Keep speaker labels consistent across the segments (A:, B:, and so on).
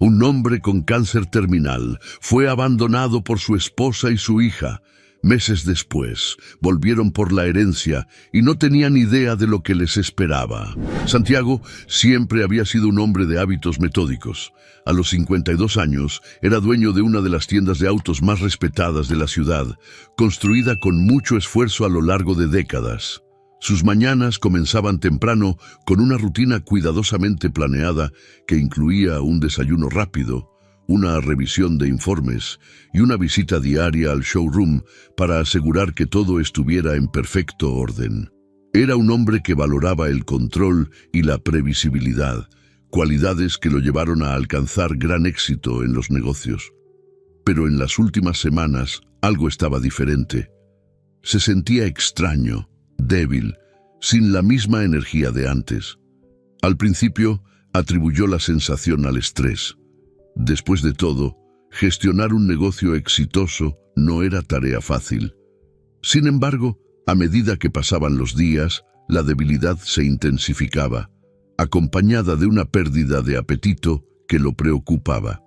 A: Un hombre con cáncer terminal fue abandonado por su esposa y su hija. Meses después, volvieron por la herencia y no tenían idea de lo que les esperaba. Santiago siempre había sido un hombre de hábitos metódicos. A los 52 años, era dueño de una de las tiendas de autos más respetadas de la ciudad, construida con mucho esfuerzo a lo largo de décadas. Sus mañanas comenzaban temprano con una rutina cuidadosamente planeada que incluía un desayuno rápido, una revisión de informes y una visita diaria al showroom para asegurar que todo estuviera en perfecto orden. Era un hombre que valoraba el control y la previsibilidad, cualidades que lo llevaron a alcanzar gran éxito en los negocios. Pero en las últimas semanas algo estaba diferente. Se sentía extraño, débil, sin la misma energía de antes. Al principio, atribuyó la sensación al estrés. Después de todo, gestionar un negocio exitoso no era tarea fácil. Sin embargo, a medida que pasaban los días, la debilidad se intensificaba, acompañada de una pérdida de apetito que lo preocupaba.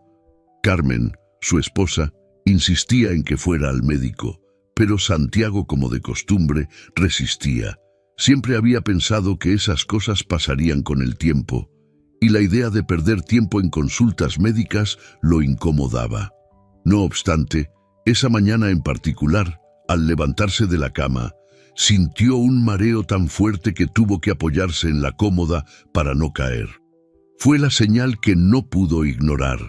A: Carmen, su esposa, insistía en que fuera al médico, pero Santiago, como de costumbre, resistía. Siempre había pensado que esas cosas pasarían con el tiempo, y la idea de perder tiempo en consultas médicas lo incomodaba. No obstante, esa mañana en particular, al levantarse de la cama, sintió un mareo tan fuerte que tuvo que apoyarse en la cómoda para no caer. Fue la señal que no pudo ignorar.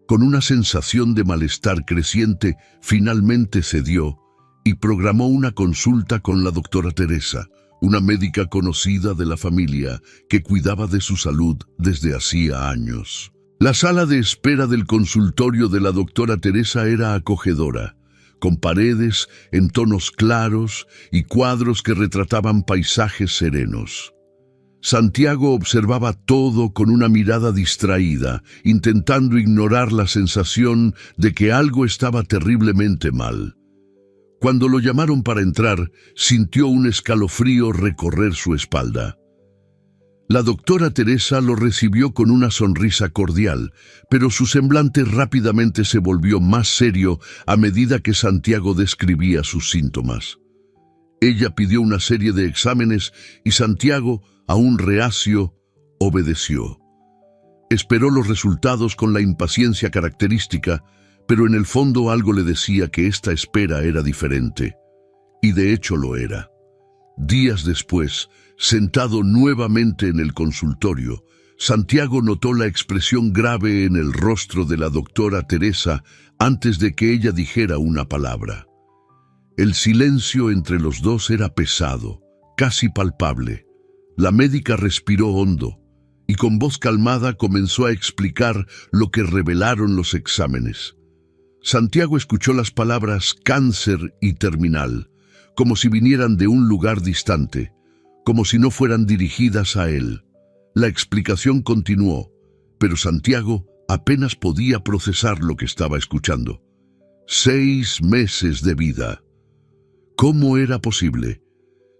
A: Con una sensación de malestar creciente, finalmente cedió y programó una consulta con la doctora Teresa, una médica conocida de la familia que cuidaba de su salud desde hacía años. La sala de espera del consultorio de la doctora Teresa era acogedora, con paredes en tonos claros y cuadros que retrataban paisajes serenos. Santiago observaba todo con una mirada distraída, intentando ignorar la sensación de que algo estaba terriblemente mal. Cuando lo llamaron para entrar, sintió un escalofrío recorrer su espalda. La doctora Teresa lo recibió con una sonrisa cordial, pero su semblante rápidamente se volvió más serio a medida que Santiago describía sus síntomas. Ella pidió una serie de exámenes y Santiago, aún reacio, obedeció. Esperó los resultados con la impaciencia característica, pero en el fondo algo le decía que esta espera era diferente. Y de hecho lo era. Días después, sentado nuevamente en el consultorio, Santiago notó la expresión grave en el rostro de la doctora Teresa antes de que ella dijera una palabra. El silencio entre los dos era pesado, casi palpable. La médica respiró hondo y con voz calmada comenzó a explicar lo que revelaron los exámenes. Santiago escuchó las palabras cáncer y terminal, como si vinieran de un lugar distante, como si no fueran dirigidas a él. La explicación continuó, pero Santiago apenas podía procesar lo que estaba escuchando. 6 meses de vida. ¿Cómo era posible?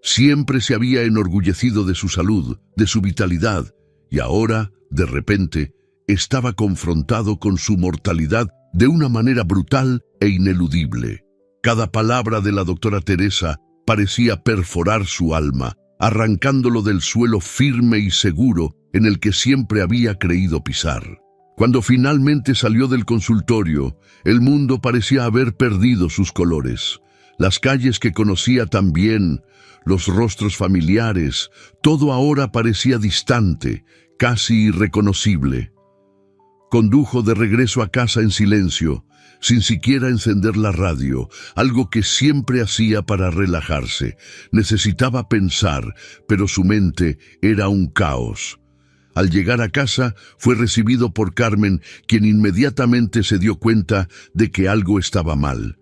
A: Siempre se había enorgullecido de su salud, de su vitalidad, y ahora, de repente, estaba confrontado con su mortalidad de una manera brutal e ineludible. Cada palabra de la doctora Teresa parecía perforar su alma, arrancándolo del suelo firme y seguro en el que siempre había creído pisar. Cuando finalmente salió del consultorio, el mundo parecía haber perdido sus colores. Las calles que conocía tan bien, los rostros familiares, todo ahora parecía distante, casi irreconocible. Condujo de regreso a casa en silencio, sin siquiera encender la radio, algo que siempre hacía para relajarse. Necesitaba pensar, pero su mente era un caos. Al llegar a casa, fue recibido por Carmen, quien inmediatamente se dio cuenta de que algo estaba mal.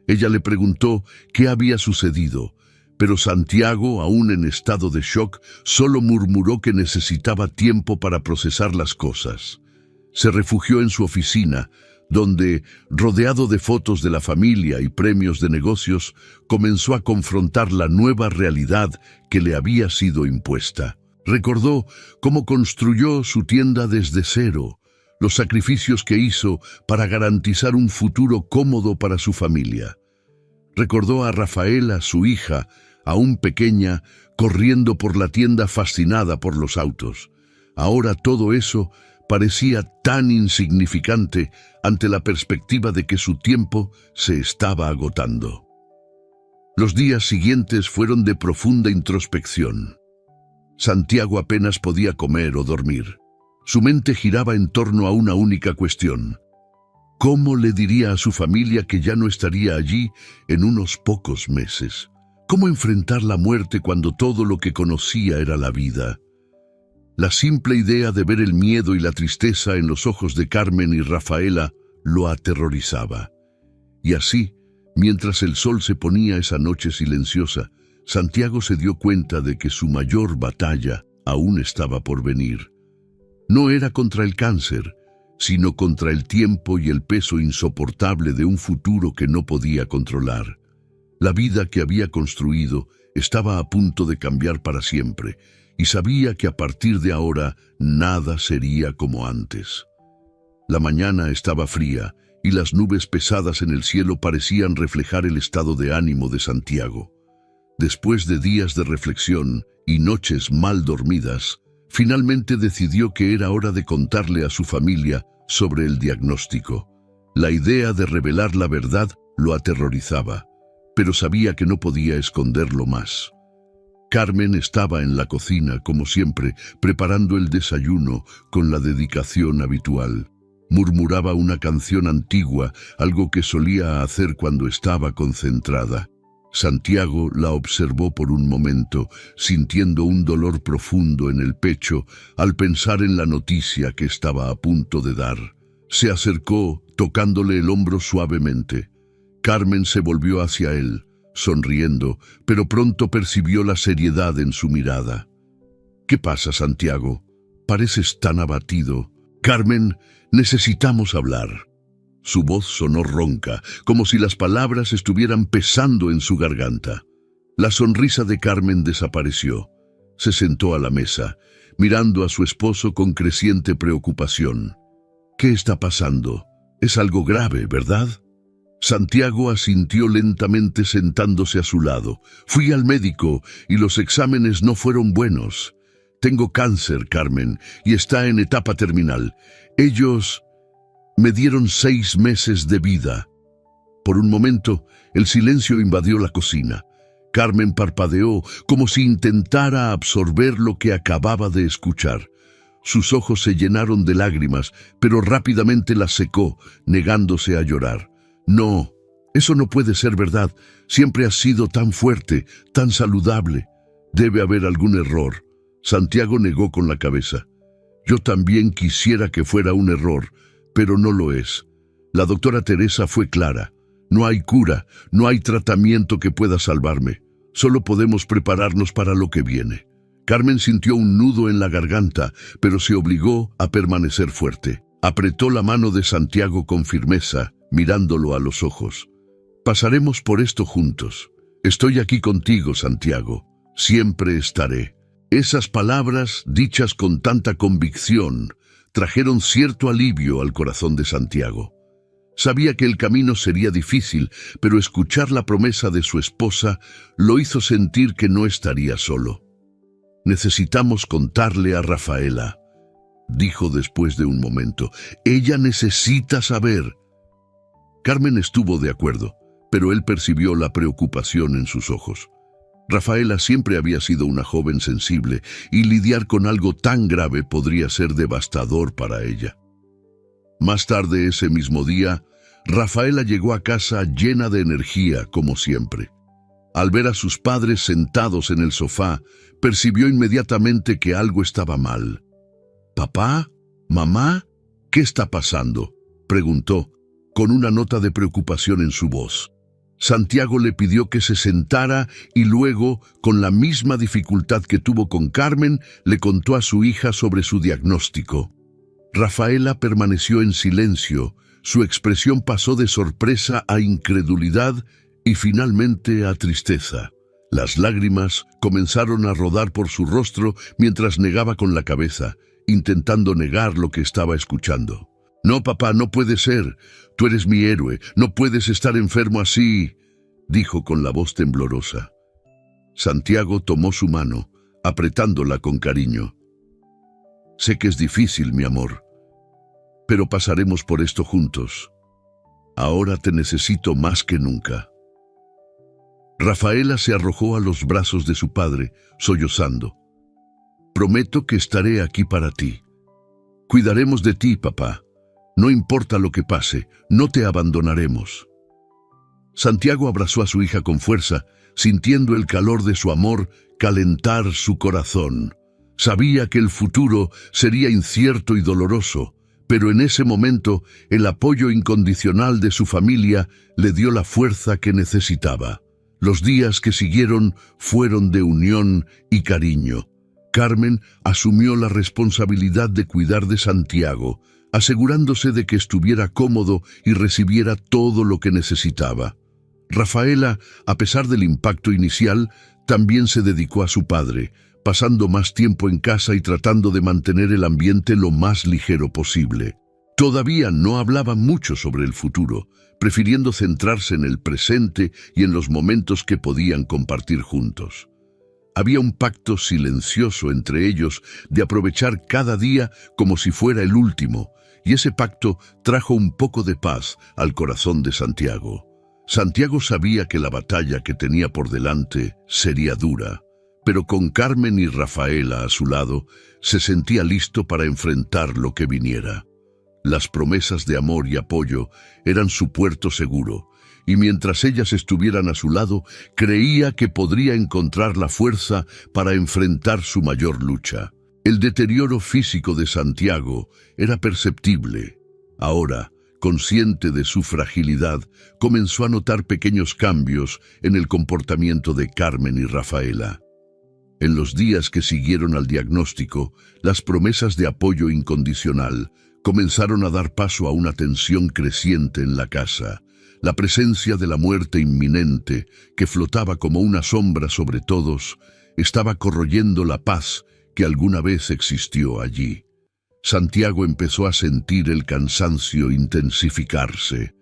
A: Ella le preguntó qué había sucedido, pero Santiago, aún en estado de shock, solo murmuró que necesitaba tiempo para procesar las cosas. Se refugió en su oficina, donde, rodeado de fotos de la familia y premios de negocios, comenzó a confrontar la nueva realidad que le había sido impuesta. Recordó cómo construyó su tienda desde cero, los sacrificios que hizo para garantizar un futuro cómodo para su familia. Recordó a Rafaela, su hija, aún pequeña, corriendo por la tienda fascinada por los autos. Ahora todo eso parecía tan insignificante ante la perspectiva de que su tiempo se estaba agotando. Los días siguientes fueron de profunda introspección. Santiago apenas podía comer o dormir. Su mente giraba en torno a una única cuestión. ¿Cómo le diría a su familia que ya no estaría allí en unos pocos meses? ¿Cómo enfrentar la muerte cuando todo lo que conocía era la vida? La simple idea de ver el miedo y la tristeza en los ojos de Carmen y Rafaela lo aterrorizaba. Y así, mientras el sol se ponía esa noche silenciosa, Santiago se dio cuenta de que su mayor batalla aún estaba por venir. No era contra el cáncer, sino contra el tiempo y el peso insoportable de un futuro que no podía controlar. La vida que había construido estaba a punto de cambiar para siempre, y sabía que a partir de ahora nada sería como antes. La mañana estaba fría, y las nubes pesadas en el cielo parecían reflejar el estado de ánimo de Santiago. Después de días de reflexión y noches mal dormidas, finalmente decidió que era hora de contarle a su familia sobre el diagnóstico. La idea de revelar la verdad lo aterrorizaba, pero sabía que no podía esconderlo más. Carmen estaba en la cocina, como siempre, preparando el desayuno con la dedicación habitual. Murmuraba una canción antigua, algo que solía hacer cuando estaba concentrada. Santiago la observó por un momento, sintiendo un dolor profundo en el pecho al pensar en la noticia que estaba a punto de dar. Se acercó, tocándole el hombro suavemente. Carmen se volvió hacia él, sonriendo, pero pronto percibió la seriedad en su mirada. «¿Qué pasa, Santiago? Pareces tan abatido». «Carmen, necesitamos hablar». Su voz sonó ronca, como si las palabras estuvieran pesando en su garganta. La sonrisa de Carmen desapareció. Se sentó a la mesa, mirando a su esposo con creciente preocupación. «¿Qué está pasando? Es algo grave, ¿verdad?» Santiago asintió lentamente sentándose a su lado. «Fui al médico y los exámenes no fueron buenos. Tengo cáncer, Carmen, y está en etapa terminal. Ellos me dieron 6 meses de vida». Por un momento, el silencio invadió la cocina. Carmen parpadeó como si intentara absorber lo que acababa de escuchar. Sus ojos se llenaron de lágrimas, pero rápidamente las secó, negándose a llorar. «No, eso no puede ser verdad. Siempre has sido tan fuerte, tan saludable. Debe haber algún error». Santiago negó con la cabeza. «Yo también quisiera que fuera un error, pero no lo es. La doctora Teresa fue clara. No hay cura, no hay tratamiento que pueda salvarme. Solo podemos prepararnos para lo que viene». Carmen sintió un nudo en la garganta, pero se obligó a permanecer fuerte. Apretó la mano de Santiago con firmeza, mirándolo a los ojos. «Pasaremos por esto juntos. Estoy aquí contigo, Santiago. Siempre estaré». Esas palabras, dichas con tanta convicción, trajeron cierto alivio al corazón de Santiago. Sabía que el camino sería difícil, pero escuchar la promesa de su esposa lo hizo sentir que no estaría solo. «Necesitamos contarle a Rafaela», dijo después de un momento. «Ella necesita saber». Carmen estuvo de acuerdo, pero él percibió la preocupación en sus ojos. Rafaela siempre había sido una joven sensible, y lidiar con algo tan grave podría ser devastador para ella. Más tarde ese mismo día, Rafaela llegó a casa llena de energía, como siempre. Al ver a sus padres sentados en el sofá, percibió inmediatamente que algo estaba mal. «¿Papá? ¿Mamá? ¿Qué está pasando?», preguntó, con una nota de preocupación en su voz. Santiago le pidió que se sentara y luego, con la misma dificultad que tuvo con Carmen, le contó a su hija sobre su diagnóstico. Rafaela permaneció en silencio. Su expresión pasó de sorpresa a incredulidad y finalmente a tristeza. Las lágrimas comenzaron a rodar por su rostro mientras negaba con la cabeza, intentando negar lo que estaba escuchando. No, papá, no puede ser. Tú eres mi héroe. No puedes estar enfermo así, dijo con la voz temblorosa. Santiago tomó su mano, apretándola con cariño. Sé que es difícil, mi amor, pero pasaremos por esto juntos. Ahora te necesito más que nunca. Rafaela se arrojó a los brazos de su padre, sollozando. Prometo que estaré aquí para ti. Cuidaremos de ti, papá. No importa lo que pase, no te abandonaremos. Santiago abrazó a su hija con fuerza, sintiendo el calor de su amor calentar su corazón. Sabía que el futuro sería incierto y doloroso, pero en ese momento el apoyo incondicional de su familia le dio la fuerza que necesitaba. Los días que siguieron fueron de unión y cariño. Carmen asumió la responsabilidad de cuidar de Santiago, asegurándose de que estuviera cómodo y recibiera todo lo que necesitaba. Rafaela, a pesar del impacto inicial, también se dedicó a su padre, pasando más tiempo en casa y tratando de mantener el ambiente lo más ligero posible. Todavía no hablaba mucho sobre el futuro, prefiriendo centrarse en el presente y en los momentos que podían compartir juntos. Había un pacto silencioso entre ellos de aprovechar cada día como si fuera el último, y ese pacto trajo un poco de paz al corazón de Santiago. Santiago sabía que la batalla que tenía por delante sería dura, pero con Carmen y Rafaela a su lado, se sentía listo para enfrentar lo que viniera. Las promesas de amor y apoyo eran su puerto seguro, y mientras ellas estuvieran a su lado, creía que podría encontrar la fuerza para enfrentar su mayor lucha. El deterioro físico de Santiago era perceptible. Ahora, consciente de su fragilidad, comenzó a notar pequeños cambios en el comportamiento de Carmen y Rafaela. En los días que siguieron al diagnóstico, las promesas de apoyo incondicional comenzaron a dar paso a una tensión creciente en la casa. La presencia de la muerte inminente, que flotaba como una sombra sobre todos, estaba corroyendo la paz que alguna vez existió allí. Santiago empezó a sentir el cansancio intensificarse.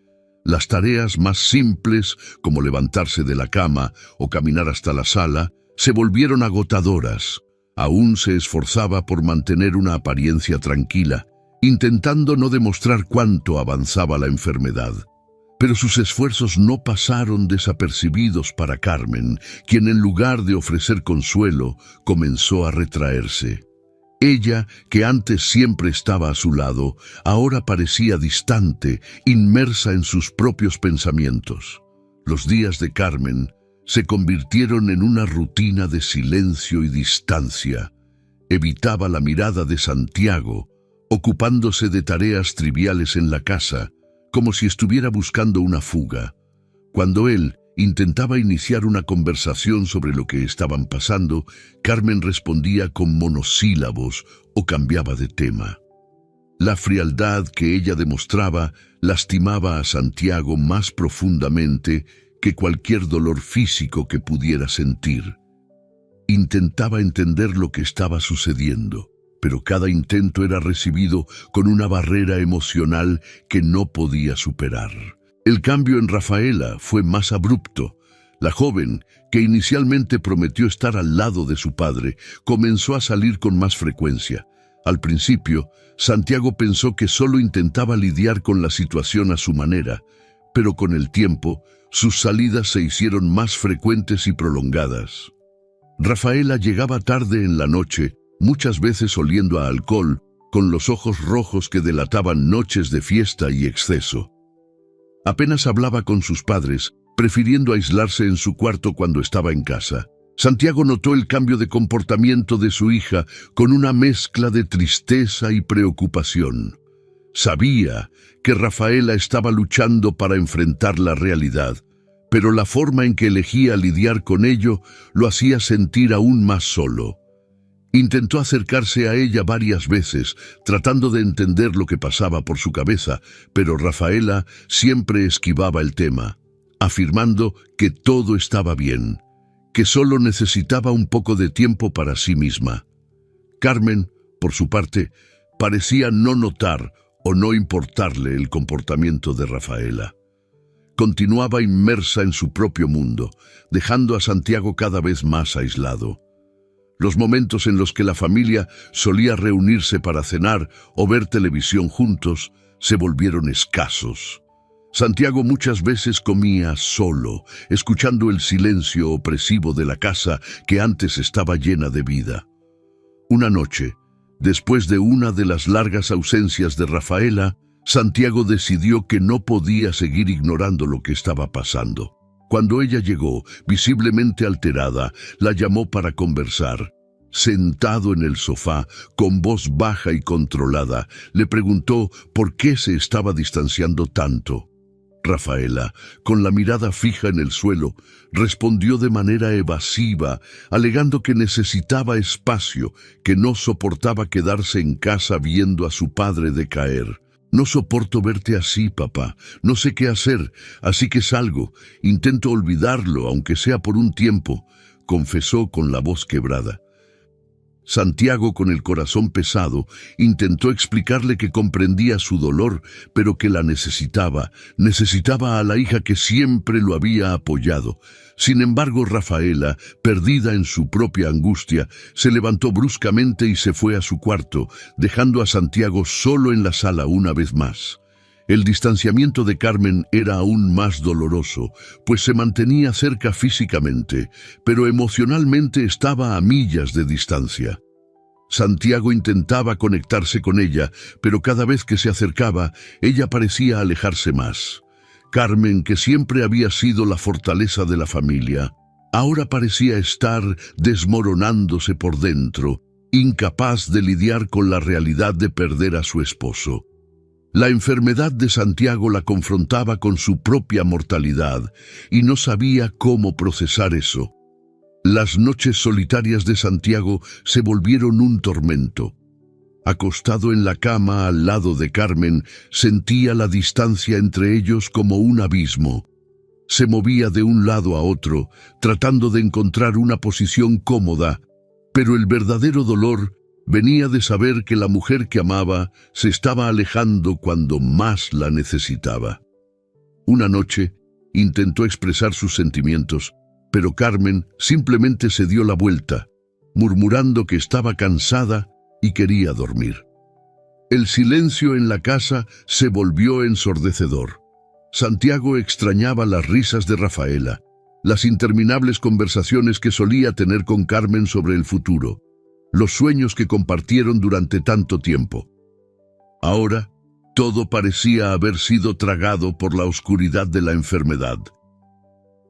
A: Las tareas más simples, como levantarse de la cama o caminar hasta la sala, se volvieron agotadoras. Aún se esforzaba por mantener una apariencia tranquila, intentando no demostrar cuánto avanzaba la enfermedad. Pero sus esfuerzos no pasaron desapercibidos para Carmen, quien en lugar de ofrecer consuelo, comenzó a retraerse. Ella, que antes siempre estaba a su lado, ahora parecía distante, inmersa en sus propios pensamientos. Los días de Carmen se convirtieron en una rutina de silencio y distancia. Evitaba la mirada de Santiago, ocupándose de tareas triviales en la casa, como si estuviera buscando una fuga. Cuando él intentaba iniciar una conversación sobre lo que estaban pasando, Carmen respondía con monosílabos o cambiaba de tema. La frialdad que ella demostraba lastimaba a Santiago más profundamente que cualquier dolor físico que pudiera sentir. Intentaba entender lo que estaba sucediendo, pero cada intento era recibido con una barrera emocional que no podía superar. El cambio en Rafaela fue más abrupto. La joven, que inicialmente prometió estar al lado de su padre, comenzó a salir con más frecuencia. Al principio, Santiago pensó que solo intentaba lidiar con la situación a su manera, pero con el tiempo, sus salidas se hicieron más frecuentes y prolongadas. Rafaela llegaba tarde en la noche, muchas veces oliendo a alcohol, con los ojos rojos que delataban noches de fiesta y exceso. Apenas hablaba con sus padres, prefiriendo aislarse en su cuarto cuando estaba en casa. Santiago notó el cambio de comportamiento de su hija con una mezcla de tristeza y preocupación. Sabía que Rafaela estaba luchando para enfrentar la realidad, pero la forma en que elegía lidiar con ello lo hacía sentir aún más solo. Intentó acercarse a ella varias veces, tratando de entender lo que pasaba por su cabeza, pero Rafaela siempre esquivaba el tema, afirmando que todo estaba bien, que solo necesitaba un poco de tiempo para sí misma. Carmen, por su parte, parecía no notar o no importarle el comportamiento de Rafaela. Continuaba inmersa en su propio mundo, dejando a Santiago cada vez más aislado. Los momentos en los que la familia solía reunirse para cenar o ver televisión juntos se volvieron escasos. Santiago muchas veces comía solo, escuchando el silencio opresivo de la casa que antes estaba llena de vida. Una noche, después de una de las largas ausencias de Rafaela, Santiago decidió que no podía seguir ignorando lo que estaba pasando. Cuando ella llegó, visiblemente alterada, la llamó para conversar. Sentado en el sofá, con voz baja y controlada, le preguntó por qué se estaba distanciando tanto. Rafaela, con la mirada fija en el suelo, respondió de manera evasiva, alegando que necesitaba espacio, que no soportaba quedarse en casa viendo a su padre decaer. «No soporto verte así, papá. No sé qué hacer, así que salgo. Intento olvidarlo, aunque sea por un tiempo», confesó con la voz quebrada. Santiago, con el corazón pesado, intentó explicarle que comprendía su dolor, pero que la necesitaba a la hija que siempre lo había apoyado. Sin embargo, Rafaela, perdida en su propia angustia, se levantó bruscamente y se fue a su cuarto, dejando a Santiago solo en la sala una vez más. El distanciamiento de Carmen era aún más doloroso, pues se mantenía cerca físicamente, pero emocionalmente estaba a millas de distancia. Santiago intentaba conectarse con ella, pero cada vez que se acercaba, ella parecía alejarse más. Carmen, que siempre había sido la fortaleza de la familia, ahora parecía estar desmoronándose por dentro, incapaz de lidiar con la realidad de perder a su esposo. La enfermedad de Santiago la confrontaba con su propia mortalidad y no sabía cómo procesar eso. Las noches solitarias de Santiago se volvieron un tormento. Acostado en la cama al lado de Carmen, sentía la distancia entre ellos como un abismo. Se movía de un lado a otro, tratando de encontrar una posición cómoda, pero el verdadero dolor venía de saber que la mujer que amaba se estaba alejando cuando más la necesitaba. Una noche intentó expresar sus sentimientos, pero Carmen simplemente se dio la vuelta, murmurando que estaba cansada y quería dormir. El silencio en la casa se volvió ensordecedor. Santiago extrañaba las risas de Rafaela, las interminables conversaciones que solía tener con Carmen sobre el futuro, los sueños que compartieron durante tanto tiempo. Ahora, todo parecía haber sido tragado por la oscuridad de la enfermedad.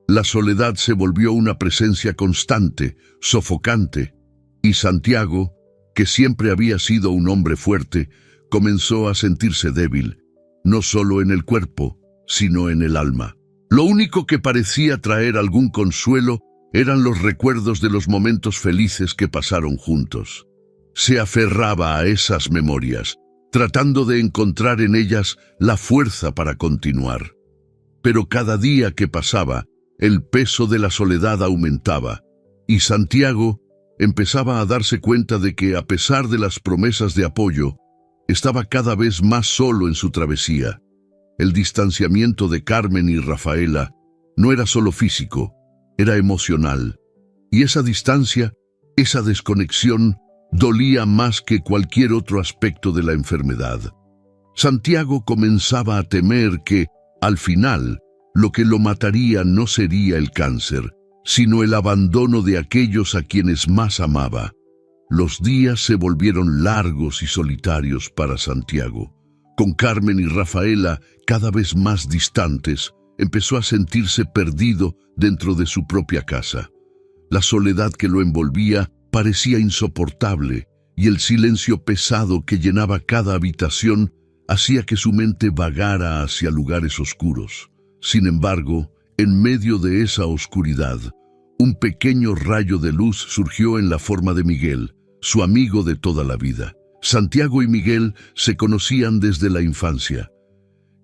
A: La soledad se volvió una presencia constante, sofocante, y Santiago, que siempre había sido un hombre fuerte, comenzó a sentirse débil, no solo en el cuerpo, sino en el alma. Lo único que parecía traer algún consuelo eran los recuerdos de los momentos felices que pasaron juntos. Se aferraba a esas memorias, tratando de encontrar en ellas la fuerza para continuar. Pero cada día que pasaba, el peso de la soledad aumentaba, y Santiago empezaba a darse cuenta de que, a pesar de las promesas de apoyo, estaba cada vez más solo en su travesía. El distanciamiento de Carmen y Rafaela no era solo físico, era emocional, y esa distancia, esa desconexión, dolía más que cualquier otro aspecto de la enfermedad. Santiago comenzaba a temer que, al final, lo que lo mataría no sería el cáncer, sino el abandono de aquellos a quienes más amaba. Los días se volvieron largos y solitarios para Santiago. Con Carmen y Rafaela cada vez más distantes, empezó a sentirse perdido dentro de su propia casa. La soledad que lo envolvía parecía insoportable, y el silencio pesado que llenaba cada habitación hacía que su mente vagara hacia lugares oscuros. Sin embargo, en medio de esa oscuridad, un pequeño rayo de luz surgió en la forma de Miguel, su amigo de toda la vida. Santiago y Miguel se conocían desde la infancia.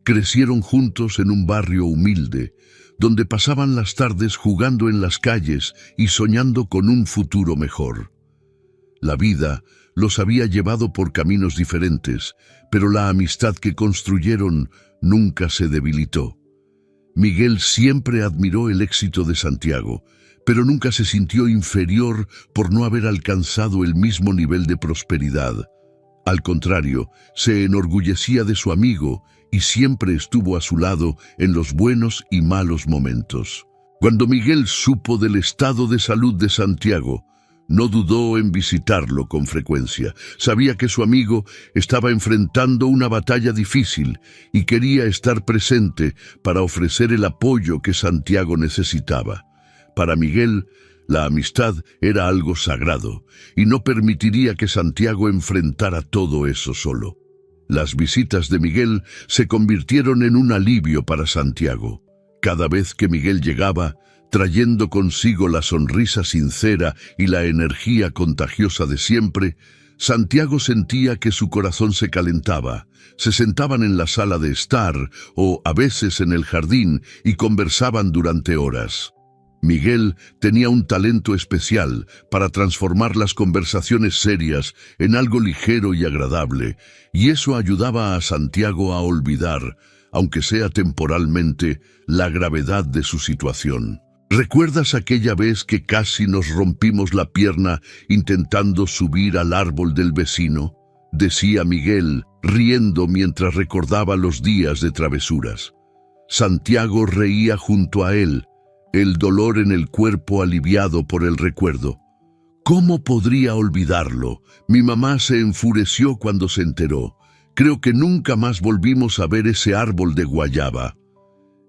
A: Crecieron juntos en un barrio humilde, donde pasaban las tardes jugando en las calles y soñando con un futuro mejor. La vida los había llevado por caminos diferentes, pero la amistad que construyeron nunca se debilitó. Miguel siempre admiró el éxito de Santiago, pero nunca se sintió inferior por no haber alcanzado el mismo nivel de prosperidad. Al contrario, se enorgullecía de su amigo y siempre estuvo a su lado en los buenos y malos momentos. Cuando Miguel supo del estado de salud de Santiago, no dudó en visitarlo con frecuencia. Sabía que su amigo estaba enfrentando una batalla difícil y quería estar presente para ofrecer el apoyo que Santiago necesitaba. Para Miguel, la amistad era algo sagrado y no permitiría que Santiago enfrentara todo eso solo. Las visitas de Miguel se convirtieron en un alivio para Santiago. Cada vez que Miguel llegaba, trayendo consigo la sonrisa sincera y la energía contagiosa de siempre, Santiago sentía que su corazón se calentaba. Se sentaban en la sala de estar o a veces en el jardín y conversaban durante horas. Miguel tenía un talento especial para transformar las conversaciones serias en algo ligero y agradable, y eso ayudaba a Santiago a olvidar, aunque sea temporalmente, la gravedad de su situación. ¿Recuerdas aquella vez que casi nos rompimos la pierna intentando subir al árbol del vecino?, decía Miguel, riendo mientras recordaba los días de travesuras. Santiago reía junto a él, el dolor en el cuerpo aliviado por el recuerdo. ¿Cómo podría olvidarlo? Mi mamá se enfureció cuando se enteró. Creo que nunca más volvimos a ver ese árbol de guayaba.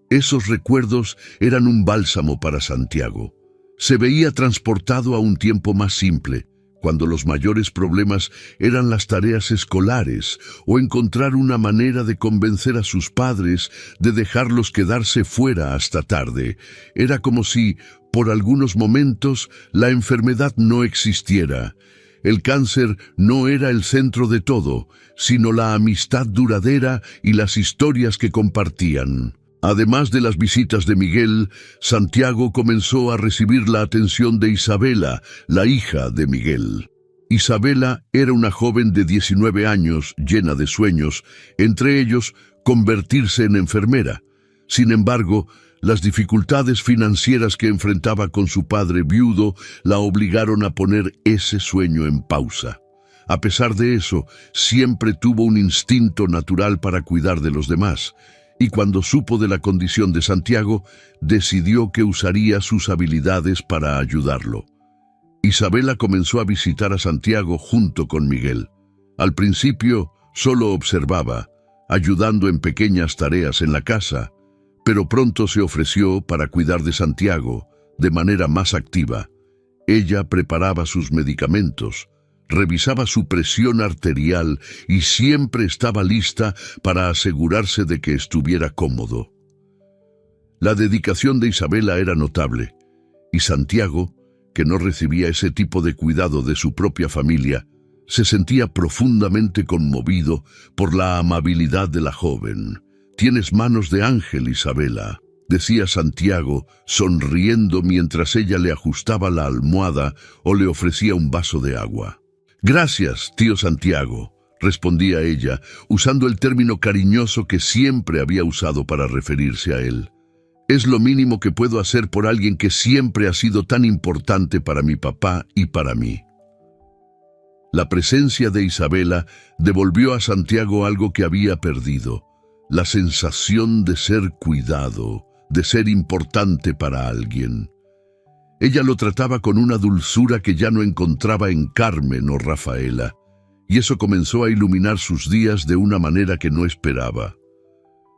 A: Esos recuerdos eran un bálsamo para Santiago. Se veía transportado a un tiempo más simple, cuando los mayores problemas eran las tareas escolares o encontrar una manera de convencer a sus padres de dejarlos quedarse fuera hasta tarde. Era como si, por algunos momentos, la enfermedad no existiera. El cáncer no era el centro de todo, sino la amistad duradera y las historias que compartían. Además de las visitas de Miguel, Santiago comenzó a recibir la atención de Isabela, la hija de Miguel. Isabela era una joven de 19 años, llena de sueños, entre ellos convertirse en enfermera. Sin embargo, las dificultades financieras que enfrentaba con su padre viudo la obligaron a poner ese sueño en pausa. A pesar de eso, siempre tuvo un instinto natural para cuidar de los demás, y cuando supo de la condición de Santiago, decidió que usaría sus habilidades para ayudarlo. Isabela comenzó a visitar a Santiago junto con Miguel. Al principio, solo observaba, ayudando en pequeñas tareas en la casa, pero pronto se ofreció para cuidar de Santiago de manera más activa. Ella preparaba sus medicamentos, revisaba su presión arterial y siempre estaba lista para asegurarse de que estuviera cómodo. La dedicación de Isabela era notable, y Santiago, que no recibía ese tipo de cuidado de su propia familia, se sentía profundamente conmovido por la amabilidad de la joven. «Tienes manos de ángel, Isabela», decía Santiago, sonriendo mientras ella le ajustaba la almohada o le ofrecía un vaso de agua. «Gracias, tío Santiago», respondía ella, usando el término cariñoso que siempre había usado para referirse a él. «Es lo mínimo que puedo hacer por alguien que siempre ha sido tan importante para mi papá y para mí». La presencia de Isabela devolvió a Santiago algo que había perdido: la sensación de ser cuidado, de ser importante para alguien. Ella lo trataba con una dulzura que ya no encontraba en Carmen o Rafaela, y eso comenzó a iluminar sus días de una manera que no esperaba.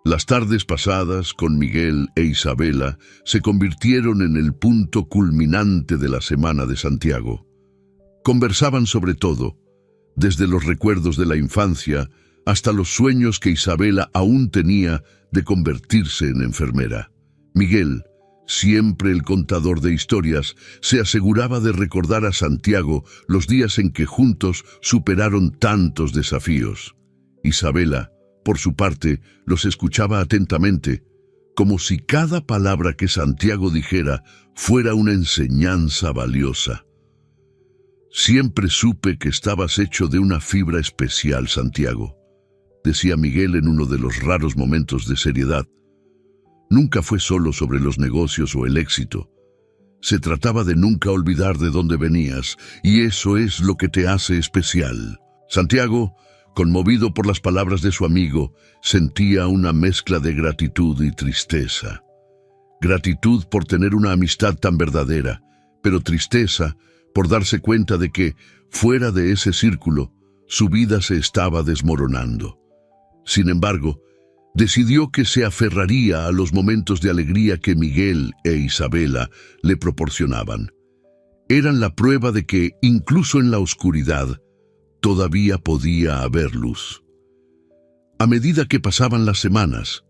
A: Las tardes pasadas con Miguel e Isabela se convirtieron en el punto culminante de la semana de Santiago. Conversaban sobre todo, desde los recuerdos de la infancia hasta los sueños que Isabela aún tenía de convertirse en enfermera. Miguel, siempre el contador de historias, se aseguraba de recordar a Santiago los días en que juntos superaron tantos desafíos. Isabela, por su parte, los escuchaba atentamente, como si cada palabra que Santiago dijera fuera una enseñanza valiosa. Siempre supe que estabas hecho de una fibra especial, Santiago, decía Miguel en uno de los raros momentos de seriedad. Nunca fue solo sobre los negocios o el éxito. Se trataba de nunca olvidar de dónde venías, y eso es lo que te hace especial. Santiago, conmovido por las palabras de su amigo, sentía una mezcla de gratitud y tristeza. Gratitud por tener una amistad tan verdadera, pero tristeza por darse cuenta de que, fuera de ese círculo, su vida se estaba desmoronando. Sin embargo, decidió que se aferraría a los momentos de alegría que Miguel e Isabela le proporcionaban. Eran la prueba de que, incluso en la oscuridad, todavía podía haber luz. A medida que pasaban las semanas,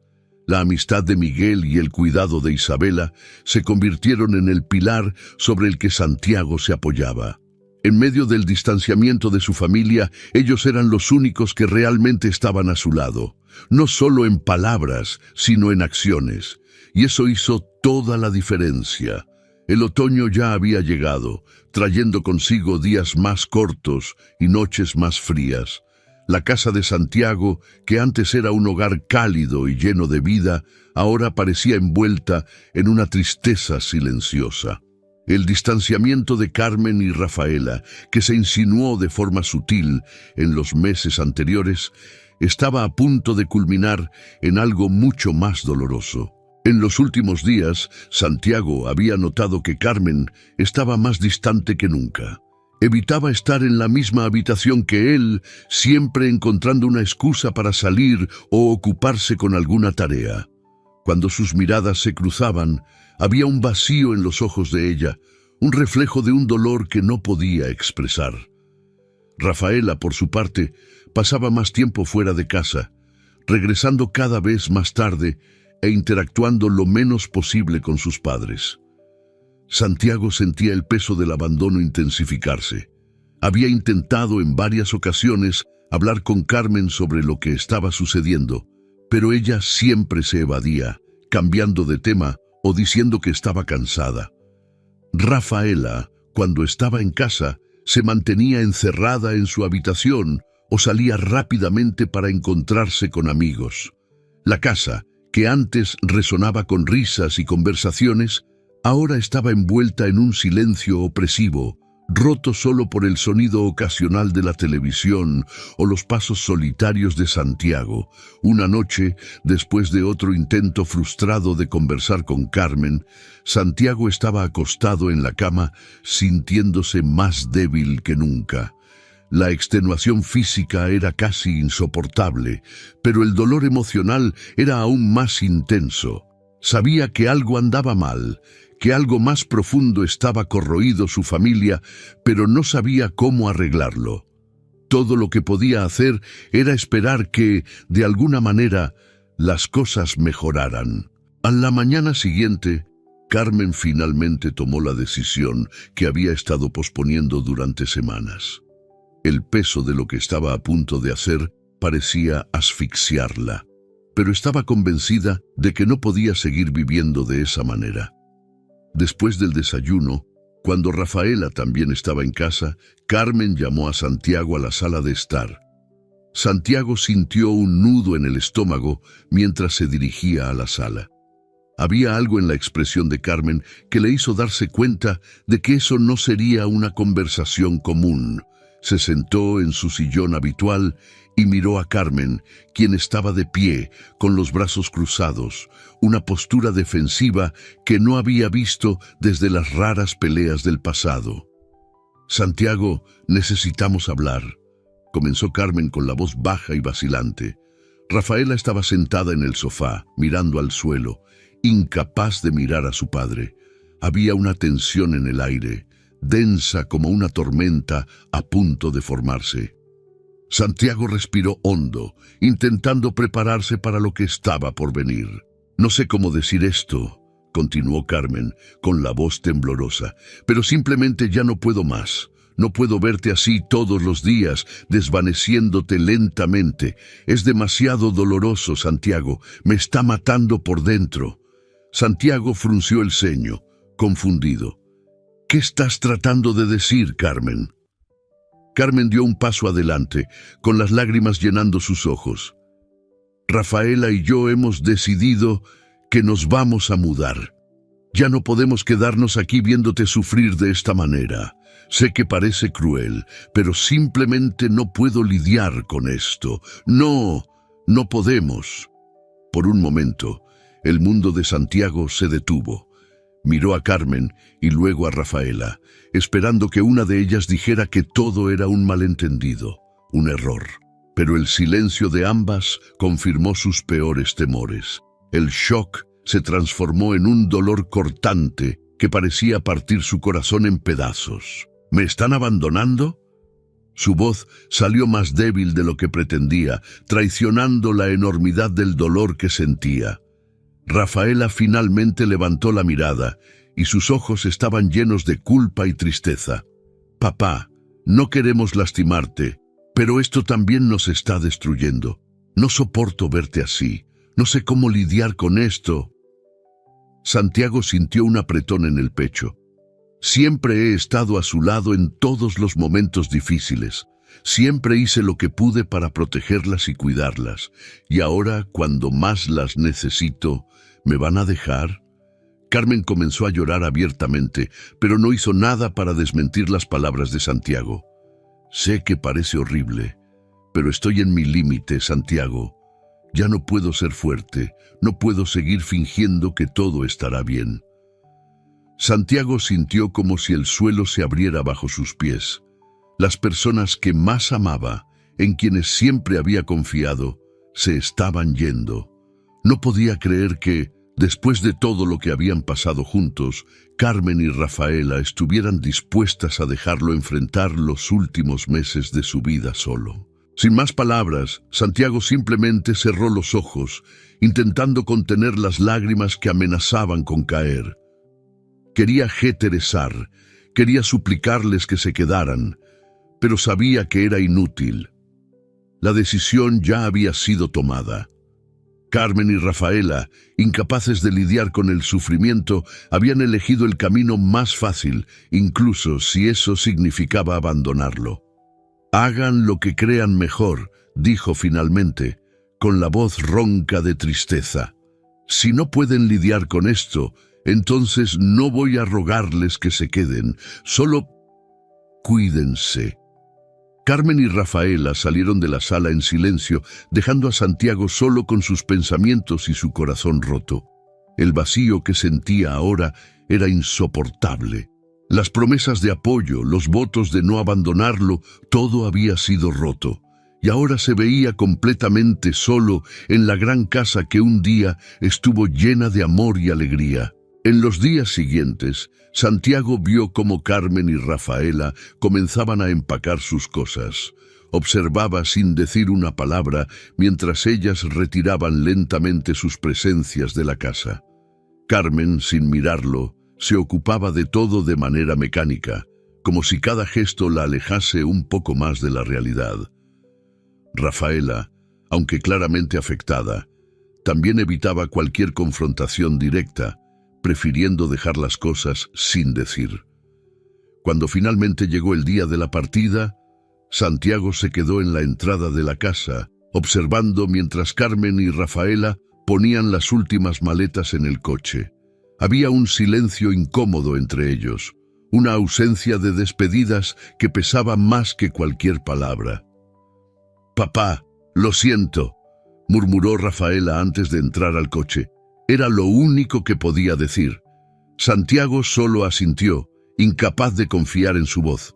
A: la amistad de Miguel y el cuidado de Isabela se convirtieron en el pilar sobre el que Santiago se apoyaba. En medio del distanciamiento de su familia, ellos eran los únicos que realmente estaban a su lado, no solo en palabras, sino en acciones. Y eso hizo toda la diferencia. El otoño ya había llegado, trayendo consigo días más cortos y noches más frías. La casa de Santiago, que antes era un hogar cálido y lleno de vida, ahora parecía envuelta en una tristeza silenciosa. El distanciamiento de Carmen y Rafaela, que se insinuó de forma sutil en los meses anteriores, estaba a punto de culminar en algo mucho más doloroso. En los últimos días, Santiago había notado que Carmen estaba más distante que nunca. Evitaba estar en la misma habitación que él, siempre encontrando una excusa para salir o ocuparse con alguna tarea. Cuando sus miradas se cruzaban, había un vacío en los ojos de ella, un reflejo de un dolor que no podía expresar. Rafaela, por su parte, pasaba más tiempo fuera de casa, regresando cada vez más tarde e interactuando lo menos posible con sus padres. Santiago sentía el peso del abandono intensificarse. Había intentado en varias ocasiones hablar con Carmen sobre lo que estaba sucediendo, pero ella siempre se evadía, cambiando de tema o diciendo que estaba cansada. Rafaela, cuando estaba en casa, se mantenía encerrada en su habitación o salía rápidamente para encontrarse con amigos. La casa, que antes resonaba con risas y conversaciones, ahora estaba envuelta en un silencio opresivo, roto solo por el sonido ocasional de la televisión o los pasos solitarios de Santiago. Una noche, después de otro intento frustrado de conversar con Carmen, Santiago estaba acostado en la cama, sintiéndose más débil que nunca. La extenuación física era casi insoportable, pero el dolor emocional era aún más intenso. Sabía que algo andaba mal, que algo más profundo estaba corroído su familia, pero no sabía cómo arreglarlo. Todo lo que podía hacer era esperar que, de alguna manera, las cosas mejoraran. A la mañana siguiente, Carmen finalmente tomó la decisión que había estado posponiendo durante semanas. El peso de lo que estaba a punto de hacer parecía asfixiarla, pero estaba convencida de que no podía seguir viviendo de esa manera. Después del desayuno, cuando Rafaela también estaba en casa, Carmen llamó a Santiago a la sala de estar. Santiago sintió un nudo en el estómago mientras se dirigía a la sala. Había algo en la expresión de Carmen que le hizo darse cuenta de que eso no sería una conversación común. Se sentó en su sillón habitual y miró a Carmen, quien estaba de pie, con los brazos cruzados, una postura defensiva que no había visto desde las raras peleas del pasado. «Santiago, necesitamos hablar», comenzó Carmen con la voz baja y vacilante. Rafaela estaba sentada en el sofá, mirando al suelo, incapaz de mirar a su padre. Había una tensión en el aire, densa como una tormenta a punto de formarse. Santiago respiró hondo, intentando prepararse para lo que estaba por venir. «No sé cómo decir esto», continuó Carmen, con la voz temblorosa, «pero simplemente ya no puedo más. No puedo verte así todos los días, desvaneciéndote lentamente. Es demasiado doloroso, Santiago. Me está matando por dentro». Santiago frunció el ceño, confundido. «¿Qué estás tratando de decir, Carmen?». Carmen dio un paso adelante, con las lágrimas llenando sus ojos. Rafaela y yo hemos decidido que nos vamos a mudar. Ya no podemos quedarnos aquí viéndote sufrir de esta manera. Sé que parece cruel, pero simplemente no puedo lidiar con esto. No podemos. Por un momento, el mundo de Santiago se detuvo. Miró a Carmen y luego a Rafaela, esperando que una de ellas dijera que todo era un malentendido, un error. Pero el silencio de ambas confirmó sus peores temores. El shock se transformó en un dolor cortante que parecía partir su corazón en pedazos. ¿Me están abandonando? Su voz salió más débil de lo que pretendía, traicionando la enormidad del dolor que sentía. Rafaela finalmente levantó la mirada y sus ojos estaban llenos de culpa y tristeza. Papá, no queremos lastimarte, pero esto también nos está destruyendo. No soporto verte así. No sé cómo lidiar con esto. Santiago sintió un apretón en el pecho. Siempre he estado a su lado en todos los momentos difíciles. Siempre hice lo que pude para protegerlas y cuidarlas. Y ahora, cuando más las necesito, ¿me van a dejar? Carmen comenzó a llorar abiertamente, pero no hizo nada para desmentir las palabras de Santiago. Sé que parece horrible, pero estoy en mi límite, Santiago. Ya no puedo ser fuerte, no puedo seguir fingiendo que todo estará bien. Santiago sintió como si el suelo se abriera bajo sus pies. Las personas que más amaba, en quienes siempre había confiado, se estaban yendo. No podía creer que, después de todo lo que habían pasado juntos, Carmen y Rafaela estuvieran dispuestas a dejarlo enfrentar los últimos meses de su vida solo. Sin más palabras, Santiago simplemente cerró los ojos, intentando contener las lágrimas que amenazaban con caer. Quería jeteresar, quería suplicarles que se quedaran, pero sabía que era inútil. La decisión ya había sido tomada. Carmen y Rafaela, incapaces de lidiar con el sufrimiento, habían elegido el camino más fácil, incluso si eso significaba abandonarlo. «Hagan lo que crean mejor», dijo finalmente, con la voz ronca de tristeza. «Si no pueden lidiar con esto, entonces no voy a rogarles que se queden, solo cuídense». Carmen y Rafaela salieron de la sala en silencio, dejando a Santiago solo con sus pensamientos y su corazón roto. El vacío que sentía ahora era insoportable. Las promesas de apoyo, los votos de no abandonarlo, todo había sido roto. Y ahora se veía completamente solo en la gran casa que un día estuvo llena de amor y alegría. En los días siguientes, Santiago vio cómo Carmen y Rafaela comenzaban a empacar sus cosas. Observaba sin decir una palabra mientras ellas retiraban lentamente sus presencias de la casa. Carmen, sin mirarlo, se ocupaba de todo de manera mecánica, como si cada gesto la alejase un poco más de la realidad. Rafaela, aunque claramente afectada, también evitaba cualquier confrontación directa, prefiriendo dejar las cosas sin decir. Cuando finalmente llegó el día de la partida, Santiago se quedó en la entrada de la casa, observando mientras Carmen y Rafaela ponían las últimas maletas en el coche. Había un silencio incómodo entre ellos, una ausencia de despedidas que pesaba más que cualquier palabra. «Papá, lo siento», murmuró Rafaela antes de entrar al coche. Era lo único que podía decir. Santiago solo asintió, incapaz de confiar en su voz.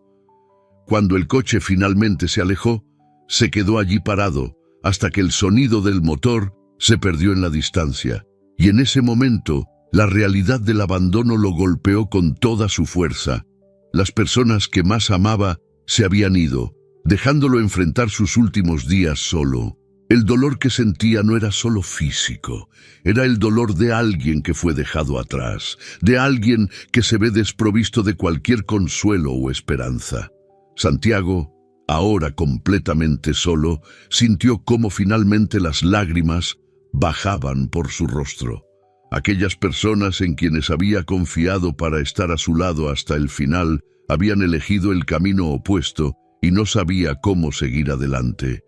A: Cuando el coche finalmente se alejó, se quedó allí parado, hasta que el sonido del motor se perdió en la distancia. Y en ese momento, la realidad del abandono lo golpeó con toda su fuerza. Las personas que más amaba se habían ido, dejándolo enfrentar sus últimos días solo. El dolor que sentía no era solo físico, era el dolor de alguien que fue dejado atrás, de alguien que se ve desprovisto de cualquier consuelo o esperanza. Santiago, ahora completamente solo, sintió cómo finalmente las lágrimas bajaban por su rostro. Aquellas personas en quienes había confiado para estar a su lado hasta el final habían elegido el camino opuesto y no sabía cómo seguir adelante.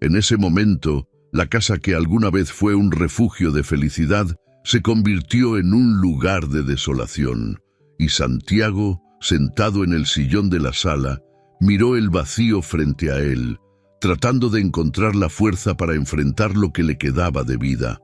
A: En ese momento, la casa que alguna vez fue un refugio de felicidad se convirtió en un lugar de desolación, y Santiago, sentado en el sillón de la sala, miró el vacío frente a él, tratando de encontrar la fuerza para enfrentar lo que le quedaba de vida,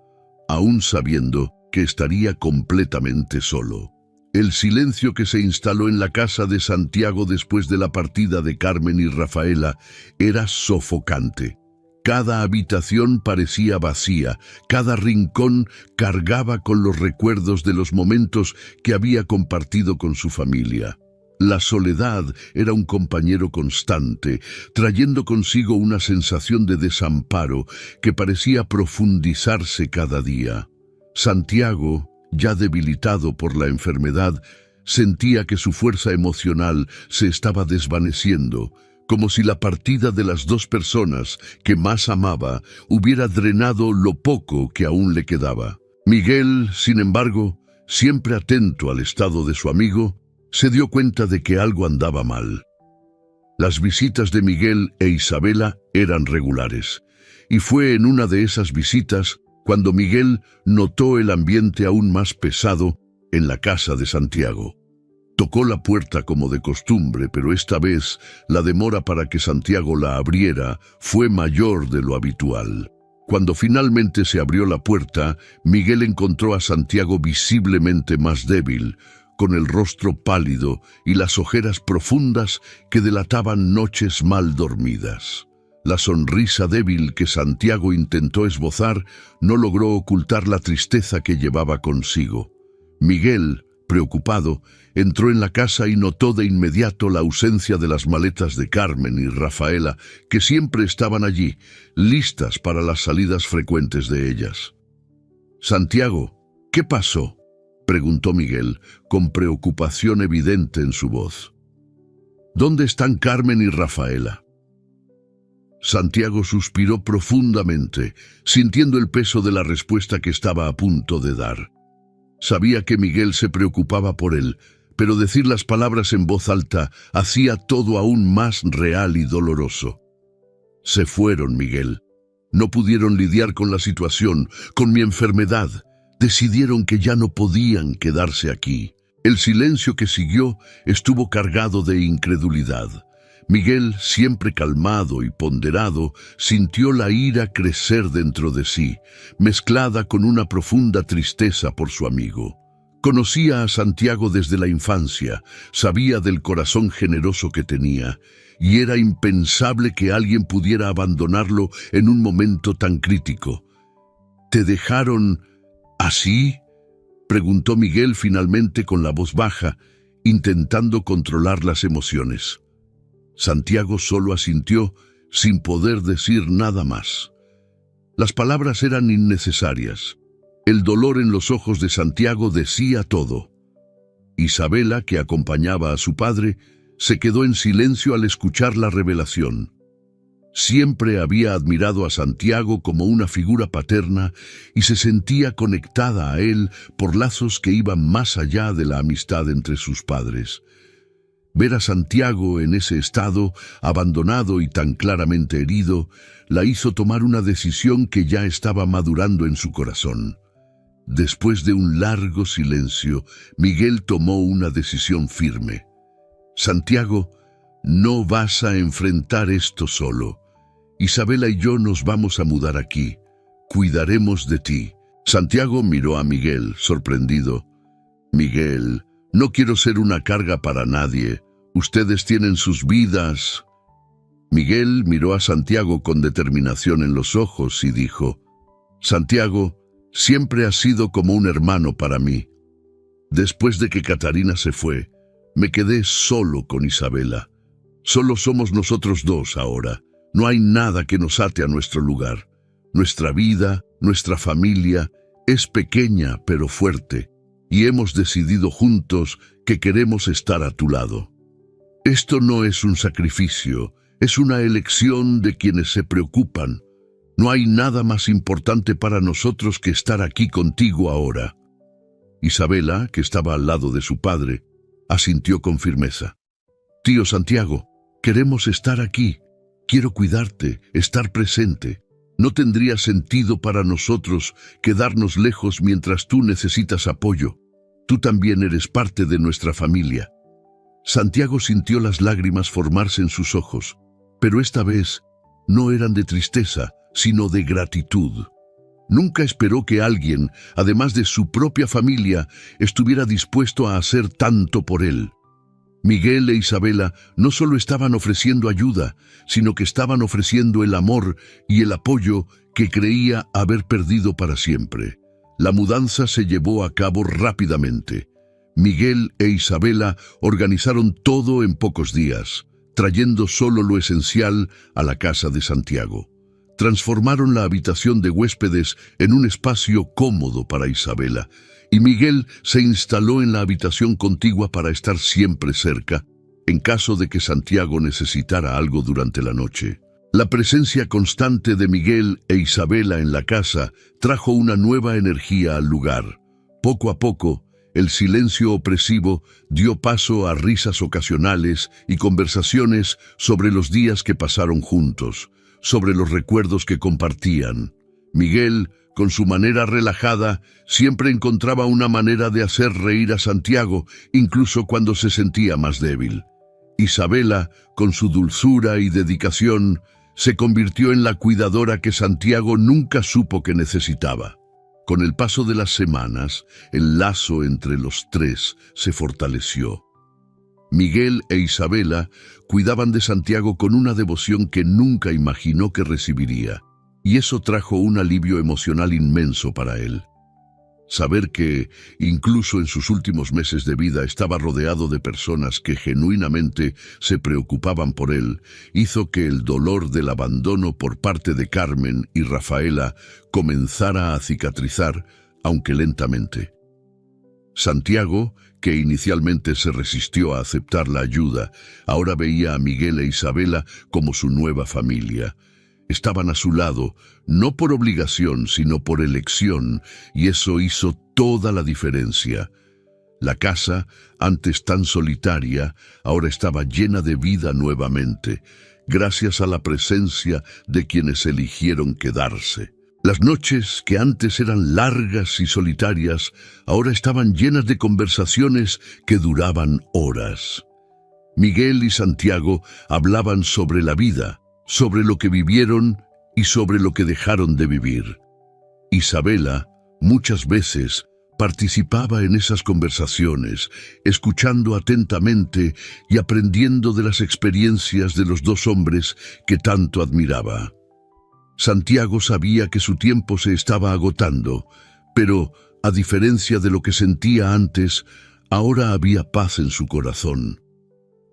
A: aún sabiendo que estaría completamente solo. El silencio que se instaló en la casa de Santiago después de la partida de Carmen y Rafaela era sofocante. Cada habitación parecía vacía, cada rincón cargaba con los recuerdos de los momentos que había compartido con su familia. La soledad era un compañero constante, trayendo consigo una sensación de desamparo que parecía profundizarse cada día. Santiago, ya debilitado por la enfermedad, sentía que su fuerza emocional se estaba desvaneciendo, como si la partida de las dos personas que más amaba hubiera drenado lo poco que aún le quedaba. Miguel, sin embargo, siempre atento al estado de su amigo, se dio cuenta de que algo andaba mal. Las visitas de Miguel e Isabela eran regulares, y fue en una de esas visitas cuando Miguel notó el ambiente aún más pesado en la casa de Santiago. Tocó la puerta como de costumbre, pero esta vez la demora para que Santiago la abriera fue mayor de lo habitual. Cuando finalmente se abrió la puerta, Miguel encontró a Santiago visiblemente más débil, con el rostro pálido y las ojeras profundas que delataban noches mal dormidas. La sonrisa débil que Santiago intentó esbozar no logró ocultar la tristeza que llevaba consigo. Miguel, preocupado, entró en la casa y notó de inmediato la ausencia de las maletas de Carmen y Rafaela, que siempre estaban allí, listas para las salidas frecuentes de ellas. «Santiago, ¿qué pasó?», preguntó Miguel, con preocupación evidente en su voz. «¿Dónde están Carmen y Rafaela?». Santiago suspiró profundamente, sintiendo el peso de la respuesta que estaba a punto de dar. Sabía que Miguel se preocupaba por él, pero decir las palabras en voz alta hacía todo aún más real y doloroso. «Se fueron, Miguel. No pudieron lidiar con la situación, con mi enfermedad. Decidieron que ya no podían quedarse aquí». El silencio que siguió estuvo cargado de incredulidad. Miguel, siempre calmado y ponderado, sintió la ira crecer dentro de sí, mezclada con una profunda tristeza por su amigo. Conocía a Santiago desde la infancia, sabía del corazón generoso que tenía, y era impensable que alguien pudiera abandonarlo en un momento tan crítico. «¿Te dejaron así?», preguntó Miguel finalmente con la voz baja, intentando controlar las emociones. Santiago solo asintió, sin poder decir nada más. Las palabras eran innecesarias. El dolor en los ojos de Santiago decía todo. Isabela, que acompañaba a su padre, se quedó en silencio al escuchar la revelación. Siempre había admirado a Santiago como una figura paterna y se sentía conectada a él por lazos que iban más allá de la amistad entre sus padres. Ver a Santiago en ese estado, abandonado y tan claramente herido, la hizo tomar una decisión que ya estaba madurando en su corazón. Después de un largo silencio, Miguel tomó una decisión firme. «Santiago, no vas a enfrentar esto solo. Isabela y yo nos vamos a mudar aquí. Cuidaremos de ti». Santiago miró a Miguel, sorprendido. «Miguel, no quiero ser una carga para nadie. Ustedes tienen sus vidas». Miguel miró a Santiago con determinación en los ojos y dijo: «Santiago, siempre has sido como un hermano para mí. Después de que Catarina se fue, me quedé solo con Isabela. Solo somos nosotros dos ahora. No hay nada que nos ate a nuestro lugar. Nuestra vida, nuestra familia, es pequeña pero fuerte, y hemos decidido juntos que queremos estar a tu lado. Esto no es un sacrificio, es una elección de quienes se preocupan. No hay nada más importante para nosotros que estar aquí contigo ahora». Isabela, que estaba al lado de su padre, asintió con firmeza. «Tío Santiago, Queremos estar aquí. Quiero cuidarte, estar presente. No tendría sentido para nosotros quedarnos lejos mientras tú necesitas apoyo. Tú también eres parte de nuestra familia. Santiago sintió las lágrimas formarse en sus ojos, pero esta vez no eran de tristeza, sino de gratitud. Nunca esperó que alguien, además de su propia familia, estuviera dispuesto a hacer tanto por él. Miguel e Isabela no solo estaban ofreciendo ayuda, sino que estaban ofreciendo el amor y el apoyo que creía haber perdido para siempre. La mudanza se llevó a cabo rápidamente. Miguel e Isabela organizaron todo en pocos días, trayendo solo lo esencial a la casa de Santiago. Transformaron la habitación de huéspedes en un espacio cómodo para Isabela, y Miguel se instaló en la habitación contigua para estar siempre cerca, en caso de que Santiago necesitara algo durante la noche. La presencia constante de Miguel e Isabela en la casa trajo una nueva energía al lugar. Poco a poco, el silencio opresivo dio paso a risas ocasionales y conversaciones sobre los días que pasaron juntos, sobre los recuerdos que compartían. Miguel, con su manera relajada, siempre encontraba una manera de hacer reír a Santiago, incluso cuando se sentía más débil. Isabela, con su dulzura y dedicación, se convirtió en la cuidadora que Santiago nunca supo que necesitaba. Con el paso de las semanas, el lazo entre los tres se fortaleció. Miguel e Isabela cuidaban de Santiago con una devoción que nunca imaginó que recibiría, y eso trajo un alivio emocional inmenso para él. Saber que, incluso en sus últimos meses de vida, estaba rodeado de personas que genuinamente se preocupaban por él, hizo que el dolor del abandono por parte de Carmen y Rafaela comenzara a cicatrizar, aunque lentamente. Santiago, que inicialmente se resistió a aceptar la ayuda, ahora veía a Miguel e Isabela como su nueva familia. Estaban a su lado, no por obligación, sino por elección, y eso hizo toda la diferencia. La casa, antes tan solitaria, ahora estaba llena de vida nuevamente, gracias a la presencia de quienes eligieron quedarse. Las noches, que antes eran largas y solitarias, ahora estaban llenas de conversaciones que duraban horas. Miguel y Santiago hablaban sobre la vida, sobre lo que vivieron y sobre lo que dejaron de vivir. Isabela, muchas veces, participaba en esas conversaciones, escuchando atentamente y aprendiendo de las experiencias de los dos hombres que tanto admiraba. Santiago sabía que su tiempo se estaba agotando, pero, a diferencia de lo que sentía antes, ahora había paz en su corazón.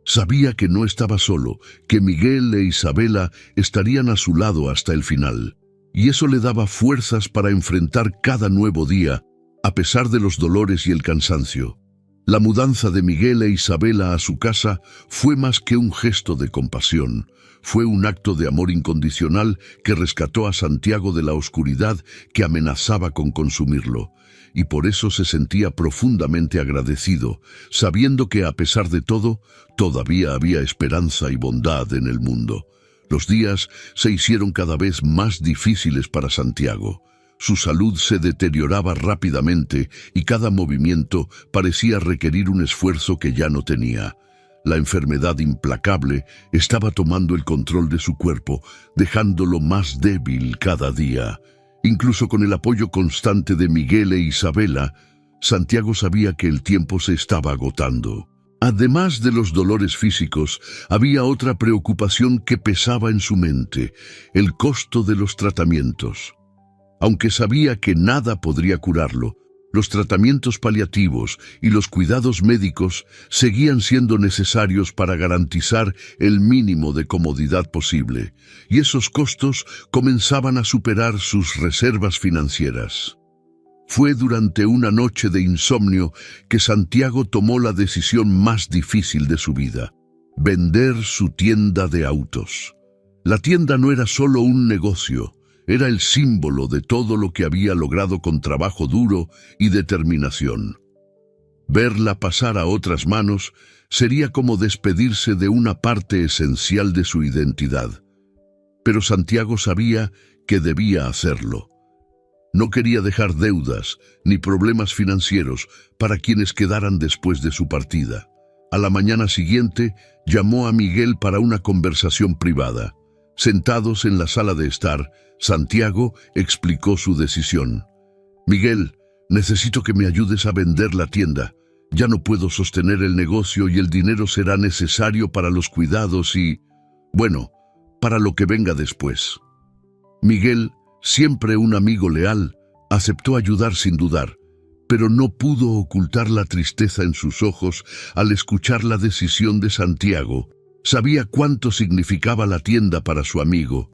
A: Sabía que no estaba solo, que Miguel e Isabela estarían a su lado hasta el final, y eso le daba fuerzas para enfrentar cada nuevo día, a pesar de los dolores y el cansancio. La mudanza de Miguel e Isabela a su casa fue más que un gesto de compasión. Fue un acto de amor incondicional que rescató a Santiago de la oscuridad que amenazaba con consumirlo, y por eso se sentía profundamente agradecido, sabiendo que a pesar de todo, todavía había esperanza y bondad en el mundo. Los días se hicieron cada vez más difíciles para Santiago. Su salud se deterioraba rápidamente y cada movimiento parecía requerir un esfuerzo que ya no tenía. La enfermedad implacable estaba tomando el control de su cuerpo, dejándolo más débil cada día. Incluso con el apoyo constante de Miguel e Isabela, Santiago sabía que el tiempo se estaba agotando. Además de los dolores físicos, había otra preocupación que pesaba en su mente: el costo de los tratamientos. Aunque sabía que nada podría curarlo, los tratamientos paliativos y los cuidados médicos seguían siendo necesarios para garantizar el mínimo de comodidad posible, y esos costos comenzaban a superar sus reservas financieras. Fue durante una noche de insomnio que Santiago tomó la decisión más difícil de su vida: vender su tienda de autos. La tienda no era solo un negocio, era el símbolo de todo lo que había logrado con trabajo duro y determinación. Verla pasar a otras manos sería como despedirse de una parte esencial de su identidad. Pero Santiago sabía que debía hacerlo. No quería dejar deudas ni problemas financieros para quienes quedaran después de su partida. A la mañana siguiente, llamó a Miguel para una conversación privada. Sentados en la sala de estar, Santiago explicó su decisión. «Miguel, necesito que me ayudes a vender la tienda. Ya no puedo sostener el negocio y el dinero será necesario para los cuidados y, bueno, para lo que venga después». Miguel, siempre un amigo leal, aceptó ayudar sin dudar, pero no pudo ocultar la tristeza en sus ojos al escuchar la decisión de Santiago. Sabía cuánto significaba la tienda para su amigo.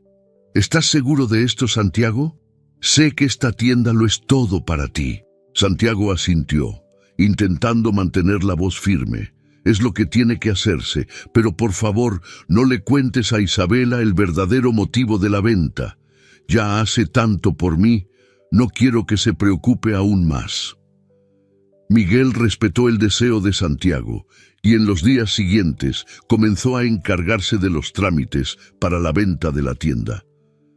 A: «¿Estás seguro de esto, Santiago? Sé que esta tienda lo es todo para ti». Santiago asintió, intentando mantener la voz firme. «Es lo que tiene que hacerse, pero por favor, no le cuentes a Isabela el verdadero motivo de la venta. Ya hace tanto por mí, no quiero que se preocupe aún más». Miguel respetó el deseo de Santiago y en los días siguientes comenzó a encargarse de los trámites para la venta de la tienda.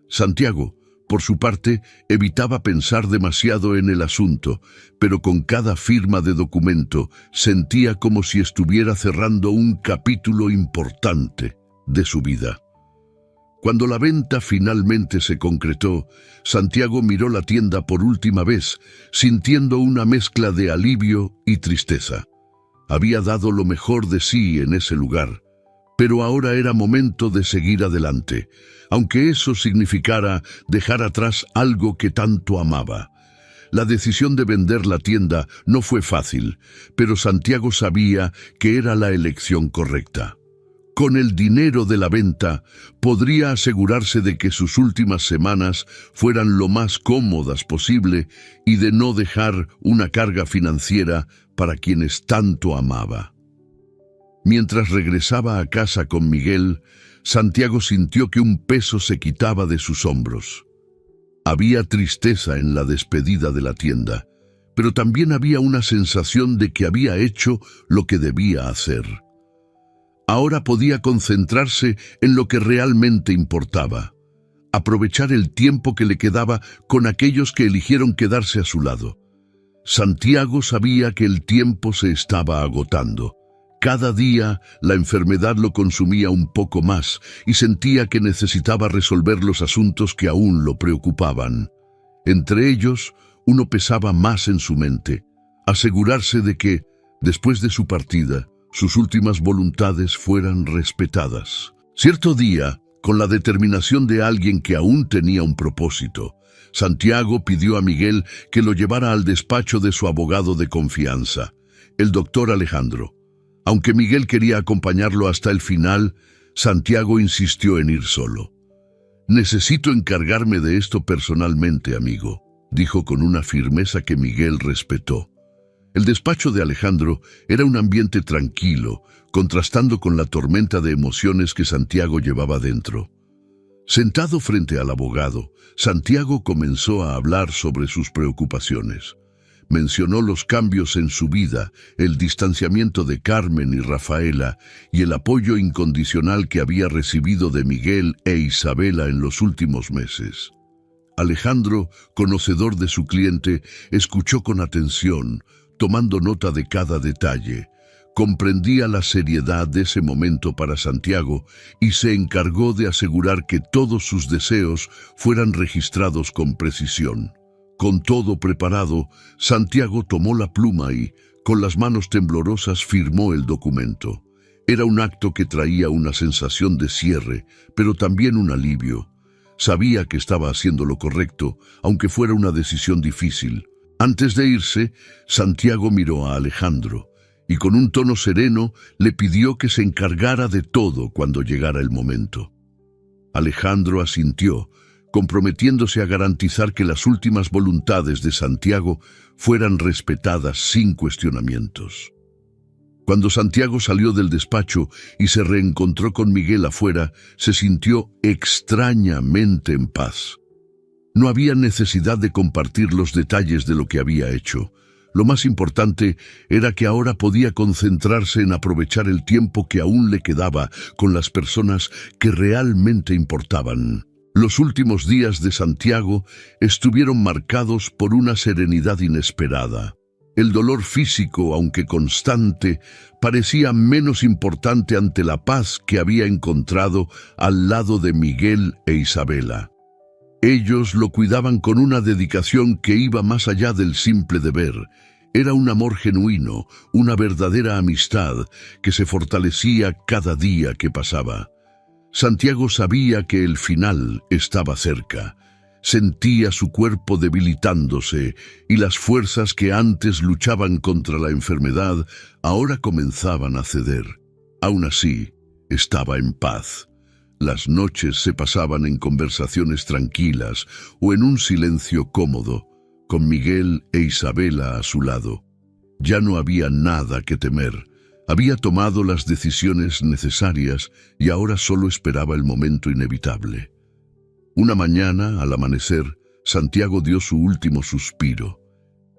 A: Santiago, por su parte, evitaba pensar demasiado en el asunto, pero con cada firma de documento sentía como si estuviera cerrando un capítulo importante de su vida. Cuando la venta finalmente se concretó, Santiago miró la tienda por última vez, sintiendo una mezcla de alivio y tristeza. Había dado lo mejor de sí en ese lugar, pero ahora era momento de seguir adelante, aunque eso significara dejar atrás algo que tanto amaba. La decisión de vender la tienda no fue fácil, pero Santiago sabía que era la elección correcta. Con el dinero de la venta, podría asegurarse de que sus últimas semanas fueran lo más cómodas posible y de no dejar una carga financiera para quienes tanto amaba. Mientras regresaba a casa con Miguel, Santiago sintió que un peso se quitaba de sus hombros. Había tristeza en la despedida de la tienda, pero también había una sensación de que había hecho lo que debía hacer. Ahora podía concentrarse en lo que realmente importaba, aprovechar el tiempo que le quedaba con aquellos que eligieron quedarse a su lado. Santiago sabía que el tiempo se estaba agotando. Cada día la enfermedad lo consumía un poco más y sentía que necesitaba resolver los asuntos que aún lo preocupaban. Entre ellos, uno pesaba más en su mente: asegurarse de que, después de su partida, sus últimas voluntades fueran respetadas. Cierto día, con la determinación de alguien que aún tenía un propósito, Santiago pidió a Miguel que lo llevara al despacho de su abogado de confianza, el doctor Alejandro. Aunque Miguel quería acompañarlo hasta el final, Santiago insistió en ir solo. «Necesito encargarme de esto personalmente, amigo», dijo con una firmeza que Miguel respetó. El despacho de Alejandro era un ambiente tranquilo, contrastando con la tormenta de emociones que Santiago llevaba dentro. Sentado frente al abogado, Santiago comenzó a hablar sobre sus preocupaciones. Mencionó los cambios en su vida, el distanciamiento de Carmen y Rafaela y el apoyo incondicional que había recibido de Miguel e Isabela en los últimos meses. Alejandro, conocedor de su cliente, escuchó con atención, tomando nota de cada detalle. Comprendía la seriedad de ese momento para Santiago y se encargó de asegurar que todos sus deseos fueran registrados con precisión. Con todo preparado, Santiago tomó la pluma y, con las manos temblorosas, firmó el documento. Era un acto que traía una sensación de cierre, pero también un alivio. Sabía que estaba haciendo lo correcto, aunque fuera una decisión difícil. Antes de irse, Santiago miró a Alejandro y con un tono sereno le pidió que se encargara de todo cuando llegara el momento. Alejandro asintió, comprometiéndose a garantizar que las últimas voluntades de Santiago fueran respetadas sin cuestionamientos. Cuando Santiago salió del despacho y se reencontró con Miguel afuera, se sintió extrañamente en paz. No había necesidad de compartir los detalles de lo que había hecho. Lo más importante era que ahora podía concentrarse en aprovechar el tiempo que aún le quedaba con las personas que realmente importaban. Los últimos días de Santiago estuvieron marcados por una serenidad inesperada. El dolor físico, aunque constante, parecía menos importante ante la paz que había encontrado al lado de Miguel e Isabela. Ellos lo cuidaban con una dedicación que iba más allá del simple deber. Era un amor genuino, una verdadera amistad que se fortalecía cada día que pasaba. Santiago sabía que el final estaba cerca. Sentía su cuerpo debilitándose y las fuerzas que antes luchaban contra la enfermedad ahora comenzaban a ceder. Aún así, estaba en paz. Las noches se pasaban en conversaciones tranquilas o en un silencio cómodo, con Miguel e Isabela a su lado. Ya no había nada que temer. Había tomado las decisiones necesarias y ahora solo esperaba el momento inevitable. Una mañana, al amanecer, Santiago dio su último suspiro.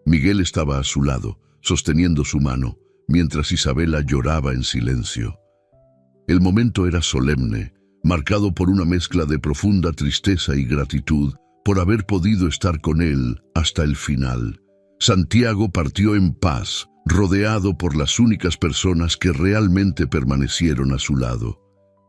A: Miguel estaba a su lado, sosteniendo su mano, mientras Isabela lloraba en silencio. El momento era solemne, marcado por una mezcla de profunda tristeza y gratitud por haber podido estar con él hasta el final. Santiago partió en paz, rodeado por las únicas personas que realmente permanecieron a su lado.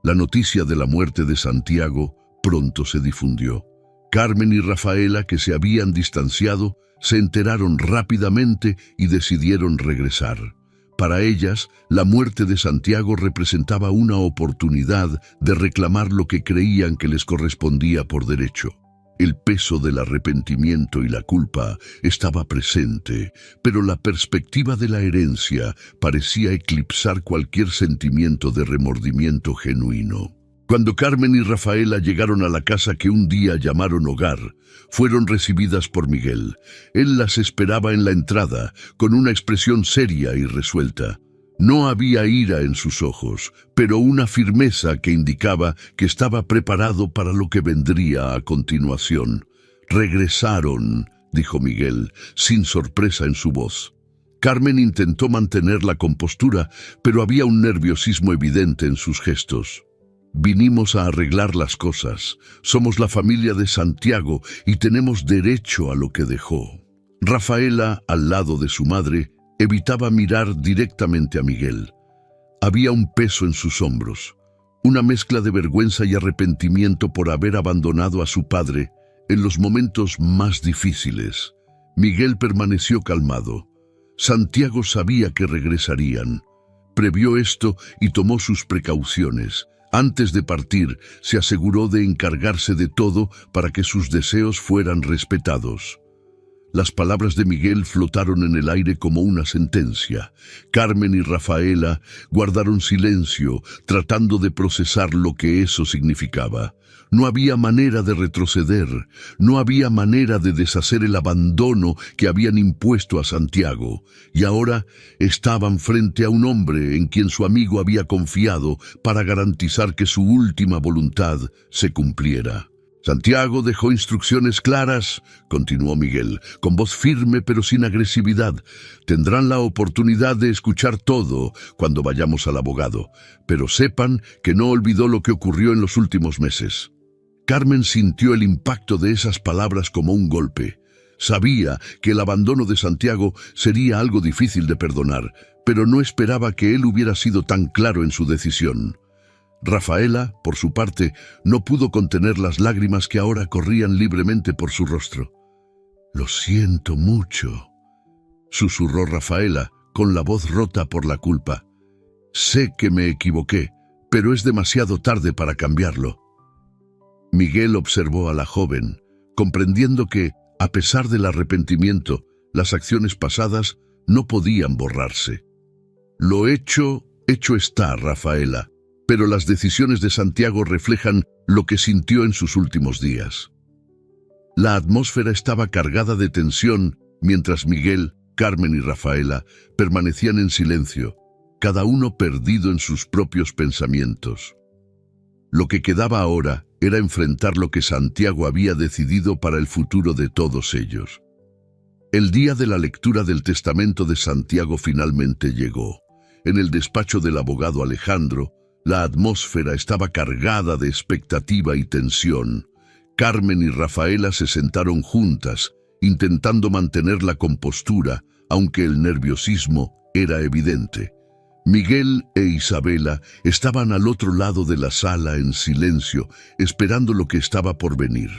A: La noticia de la muerte de Santiago pronto se difundió. Carmen y Rafaela, que se habían distanciado, se enteraron rápidamente y decidieron regresar. Para ellas, la muerte de Santiago representaba una oportunidad de reclamar lo que creían que les correspondía por derecho. El peso del arrepentimiento y la culpa estaba presente, pero la perspectiva de la herencia parecía eclipsar cualquier sentimiento de remordimiento genuino. Cuando Carmen y Rafaela llegaron a la casa que un día llamaron hogar, fueron recibidas por Miguel. Él las esperaba en la entrada, con una expresión seria y resuelta. No había ira en sus ojos, pero una firmeza que indicaba que estaba preparado para lo que vendría a continuación. «Regresaron», dijo Miguel, sin sorpresa en su voz. Carmen intentó mantener la compostura, pero había un nerviosismo evidente en sus gestos. «Vinimos a arreglar las cosas. Somos la familia de Santiago y tenemos derecho a lo que dejó». Rafaela, al lado de su madre, evitaba mirar directamente a Miguel. Había un peso en sus hombros, una mezcla de vergüenza y arrepentimiento por haber abandonado a su padre en los momentos más difíciles. Miguel permaneció calmado. Santiago sabía que regresarían. Previó esto y tomó sus precauciones. Antes de partir, se aseguró de encargarse de todo para que sus deseos fueran respetados. Las palabras de Miguel flotaron en el aire como una sentencia. Carmen y Rafaela guardaron silencio, tratando de procesar lo que eso significaba. No había manera de retroceder, no había manera de deshacer el abandono que habían impuesto a Santiago, y ahora estaban frente a un hombre en quien su amigo había confiado para garantizar que su última voluntad se cumpliera. «Santiago dejó instrucciones claras», continuó Miguel, con voz firme pero sin agresividad. «Tendrán la oportunidad de escuchar todo cuando vayamos al abogado, pero sepan que no olvidó lo que ocurrió en los últimos meses». Carmen sintió el impacto de esas palabras como un golpe. Sabía que el abandono de Santiago sería algo difícil de perdonar, pero no esperaba que él hubiera sido tan claro en su decisión. Rafaela, por su parte, no pudo contener las lágrimas que ahora corrían libremente por su rostro. «Lo siento mucho», susurró Rafaela, con la voz rota por la culpa. «Sé que me equivoqué, pero es demasiado tarde para cambiarlo». Miguel observó a la joven, comprendiendo que, a pesar del arrepentimiento, las acciones pasadas no podían borrarse. «Lo hecho está, Rafaela, pero las decisiones de Santiago reflejan lo que sintió en sus últimos días». La atmósfera estaba cargada de tensión mientras Miguel, Carmen y Rafaela permanecían en silencio, cada uno perdido en sus propios pensamientos. Lo que quedaba ahora era enfrentar lo que Santiago había decidido para el futuro de todos ellos. El día de la lectura del testamento de Santiago finalmente llegó. En el despacho del abogado Alejandro, la atmósfera estaba cargada de expectativa y tensión. Carmen y Rafaela se sentaron juntas, intentando mantener la compostura, aunque el nerviosismo era evidente. Miguel e Isabela estaban al otro lado de la sala en silencio, esperando lo que estaba por venir.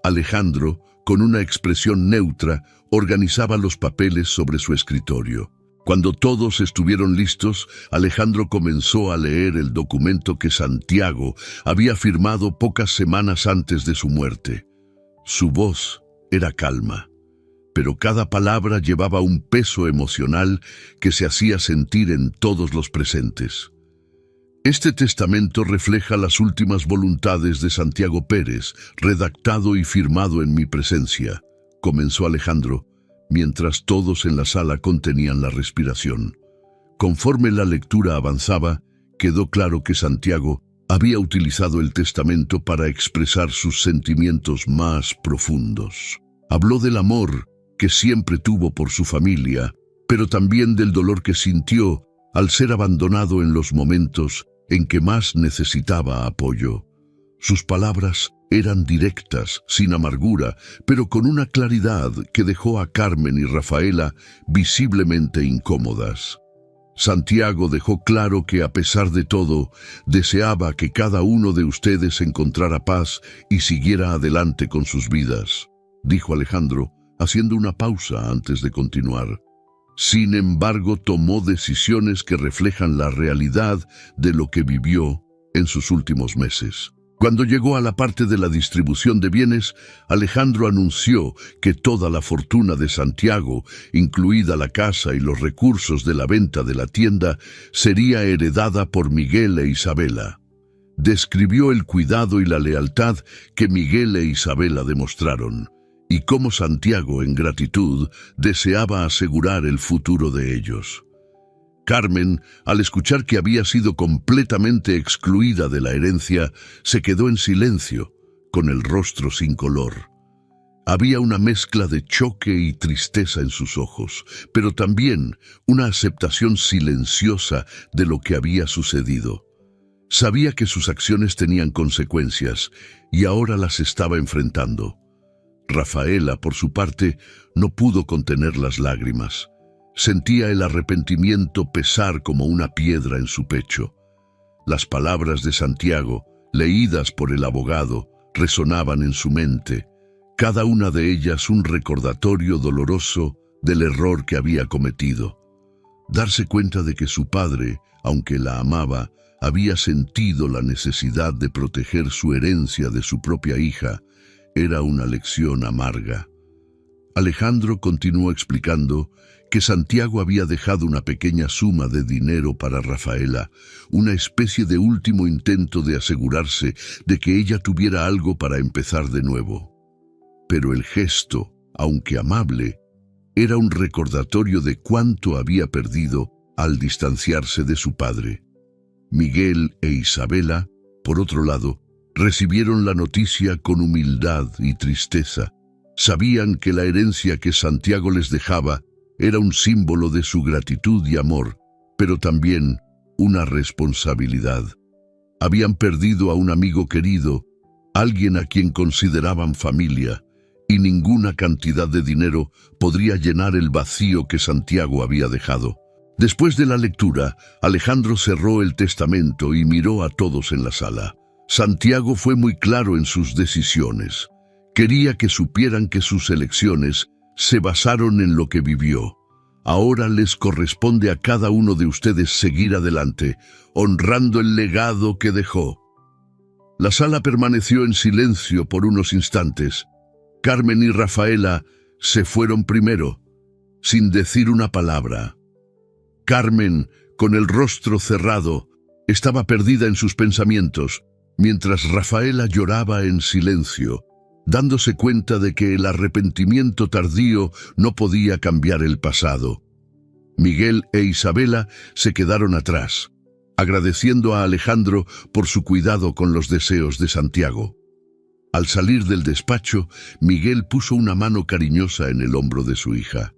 A: Alejandro, con una expresión neutra, organizaba los papeles sobre su escritorio. Cuando todos estuvieron listos, Alejandro comenzó a leer el documento que Santiago había firmado pocas semanas antes de su muerte. Su voz era calma, pero cada palabra llevaba un peso emocional que se hacía sentir en todos los presentes. Este testamento refleja las últimas voluntades de Santiago Pérez, redactado y firmado en mi presencia, comenzó Alejandro, mientras todos en la sala contenían la respiración. Conforme la lectura avanzaba, quedó claro que Santiago había utilizado el testamento para expresar sus sentimientos más profundos. Habló del amor que siempre tuvo por su familia, pero también del dolor que sintió al ser abandonado en los momentos en que más necesitaba apoyo. Sus palabras eran directas, sin amargura, pero con una claridad que dejó a Carmen y Rafaela visiblemente incómodas. Santiago dejó claro que, a pesar de todo, deseaba que cada uno de ustedes encontrara paz y siguiera adelante con sus vidas, dijo Alejandro, haciendo una pausa antes de continuar. Sin embargo, tomó decisiones que reflejan la realidad de lo que vivió en sus últimos meses. Cuando llegó a la parte de la distribución de bienes, Alejandro anunció que toda la fortuna de Santiago, incluida la casa y los recursos de la venta de la tienda, sería heredada por Miguel e Isabela. Describió el cuidado y la lealtad que Miguel e Isabela demostraron, y cómo Santiago, en gratitud, deseaba asegurar el futuro de ellos. Carmen, al escuchar que había sido completamente excluida de la herencia, se quedó en silencio, con el rostro sin color. Había una mezcla de choque y tristeza en sus ojos, pero también una aceptación silenciosa de lo que había sucedido. Sabía que sus acciones tenían consecuencias, y ahora las estaba enfrentando. Rafaela, por su parte, no pudo contener las lágrimas. Sentía el arrepentimiento pesar como una piedra en su pecho. Las palabras de Santiago, leídas por el abogado, resonaban en su mente, cada una de ellas un recordatorio doloroso del error que había cometido. Darse cuenta de que su padre, aunque la amaba, había sentido la necesidad de proteger su herencia de su propia hija, era una lección amarga. Alejandro continuó explicando que Santiago había dejado una pequeña suma de dinero para Rafaela, una especie de último intento de asegurarse de que ella tuviera algo para empezar de nuevo. Pero el gesto, aunque amable, era un recordatorio de cuánto había perdido al distanciarse de su padre. Miguel e Isabela, por otro lado, recibieron la noticia con humildad y tristeza. Sabían que la herencia que Santiago les dejaba era un símbolo de su gratitud y amor, pero también una responsabilidad. Habían perdido a un amigo querido, alguien a quien consideraban familia, y ninguna cantidad de dinero podría llenar el vacío que Santiago había dejado. Después de la lectura, Alejandro cerró el testamento y miró a todos en la sala. Santiago fue muy claro en sus decisiones. Quería que supieran que sus elecciones se basaron en lo que vivió. Ahora les corresponde a cada uno de ustedes seguir adelante, honrando el legado que dejó. La sala permaneció en silencio por unos instantes. Carmen y Rafaela se fueron primero, sin decir una palabra. Carmen, con el rostro cerrado, estaba perdida en sus pensamientos, mientras Rafaela lloraba en silencio, dándose cuenta de que el arrepentimiento tardío no podía cambiar el pasado. Miguel e Isabela se quedaron atrás, agradeciendo a Alejandro por su cuidado con los deseos de Santiago. Al salir del despacho, Miguel puso una mano cariñosa en el hombro de su hija.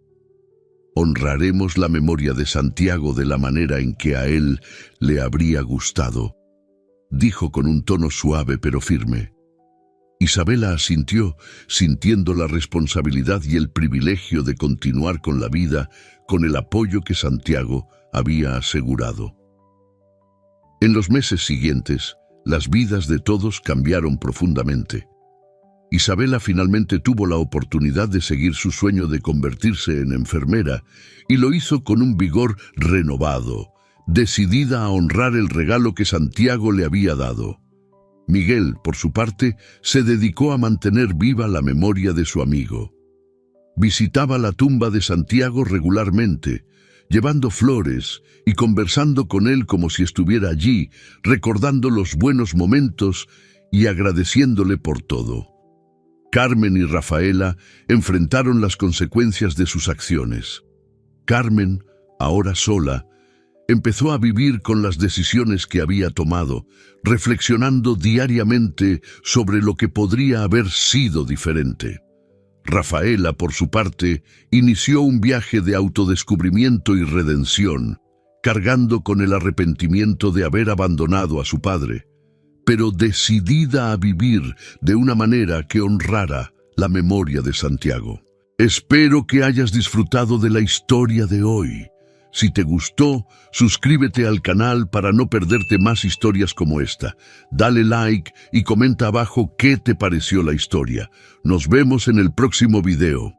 A: Honraremos la memoria de Santiago de la manera en que a él le habría gustado, dijo con un tono suave pero firme. Isabela asintió, sintiendo la responsabilidad y el privilegio de continuar con la vida con el apoyo que Santiago había asegurado. En los meses siguientes, las vidas de todos cambiaron profundamente. Isabela finalmente tuvo la oportunidad de seguir su sueño de convertirse en enfermera y lo hizo con un vigor renovado, decidida a honrar el regalo que Santiago le había dado. Miguel, por su parte, se dedicó a mantener viva la memoria de su amigo. Visitaba la tumba de Santiago regularmente, llevando flores y conversando con él como si estuviera allí, recordando los buenos momentos y agradeciéndole por todo. Carmen y Rafaela enfrentaron las consecuencias de sus acciones. Carmen, ahora sola, empezó a vivir con las decisiones que había tomado, reflexionando diariamente sobre lo que podría haber sido diferente. Rafaela, por su parte, inició un viaje de autodescubrimiento y redención, cargando con el arrepentimiento de haber abandonado a su padre, pero decidida a vivir de una manera que honrara la memoria de Santiago. Espero que hayas disfrutado de la historia de hoy. Si te gustó, suscríbete al canal para no perderte más historias como esta. Dale like y comenta abajo qué te pareció la historia. Nos vemos en el próximo video.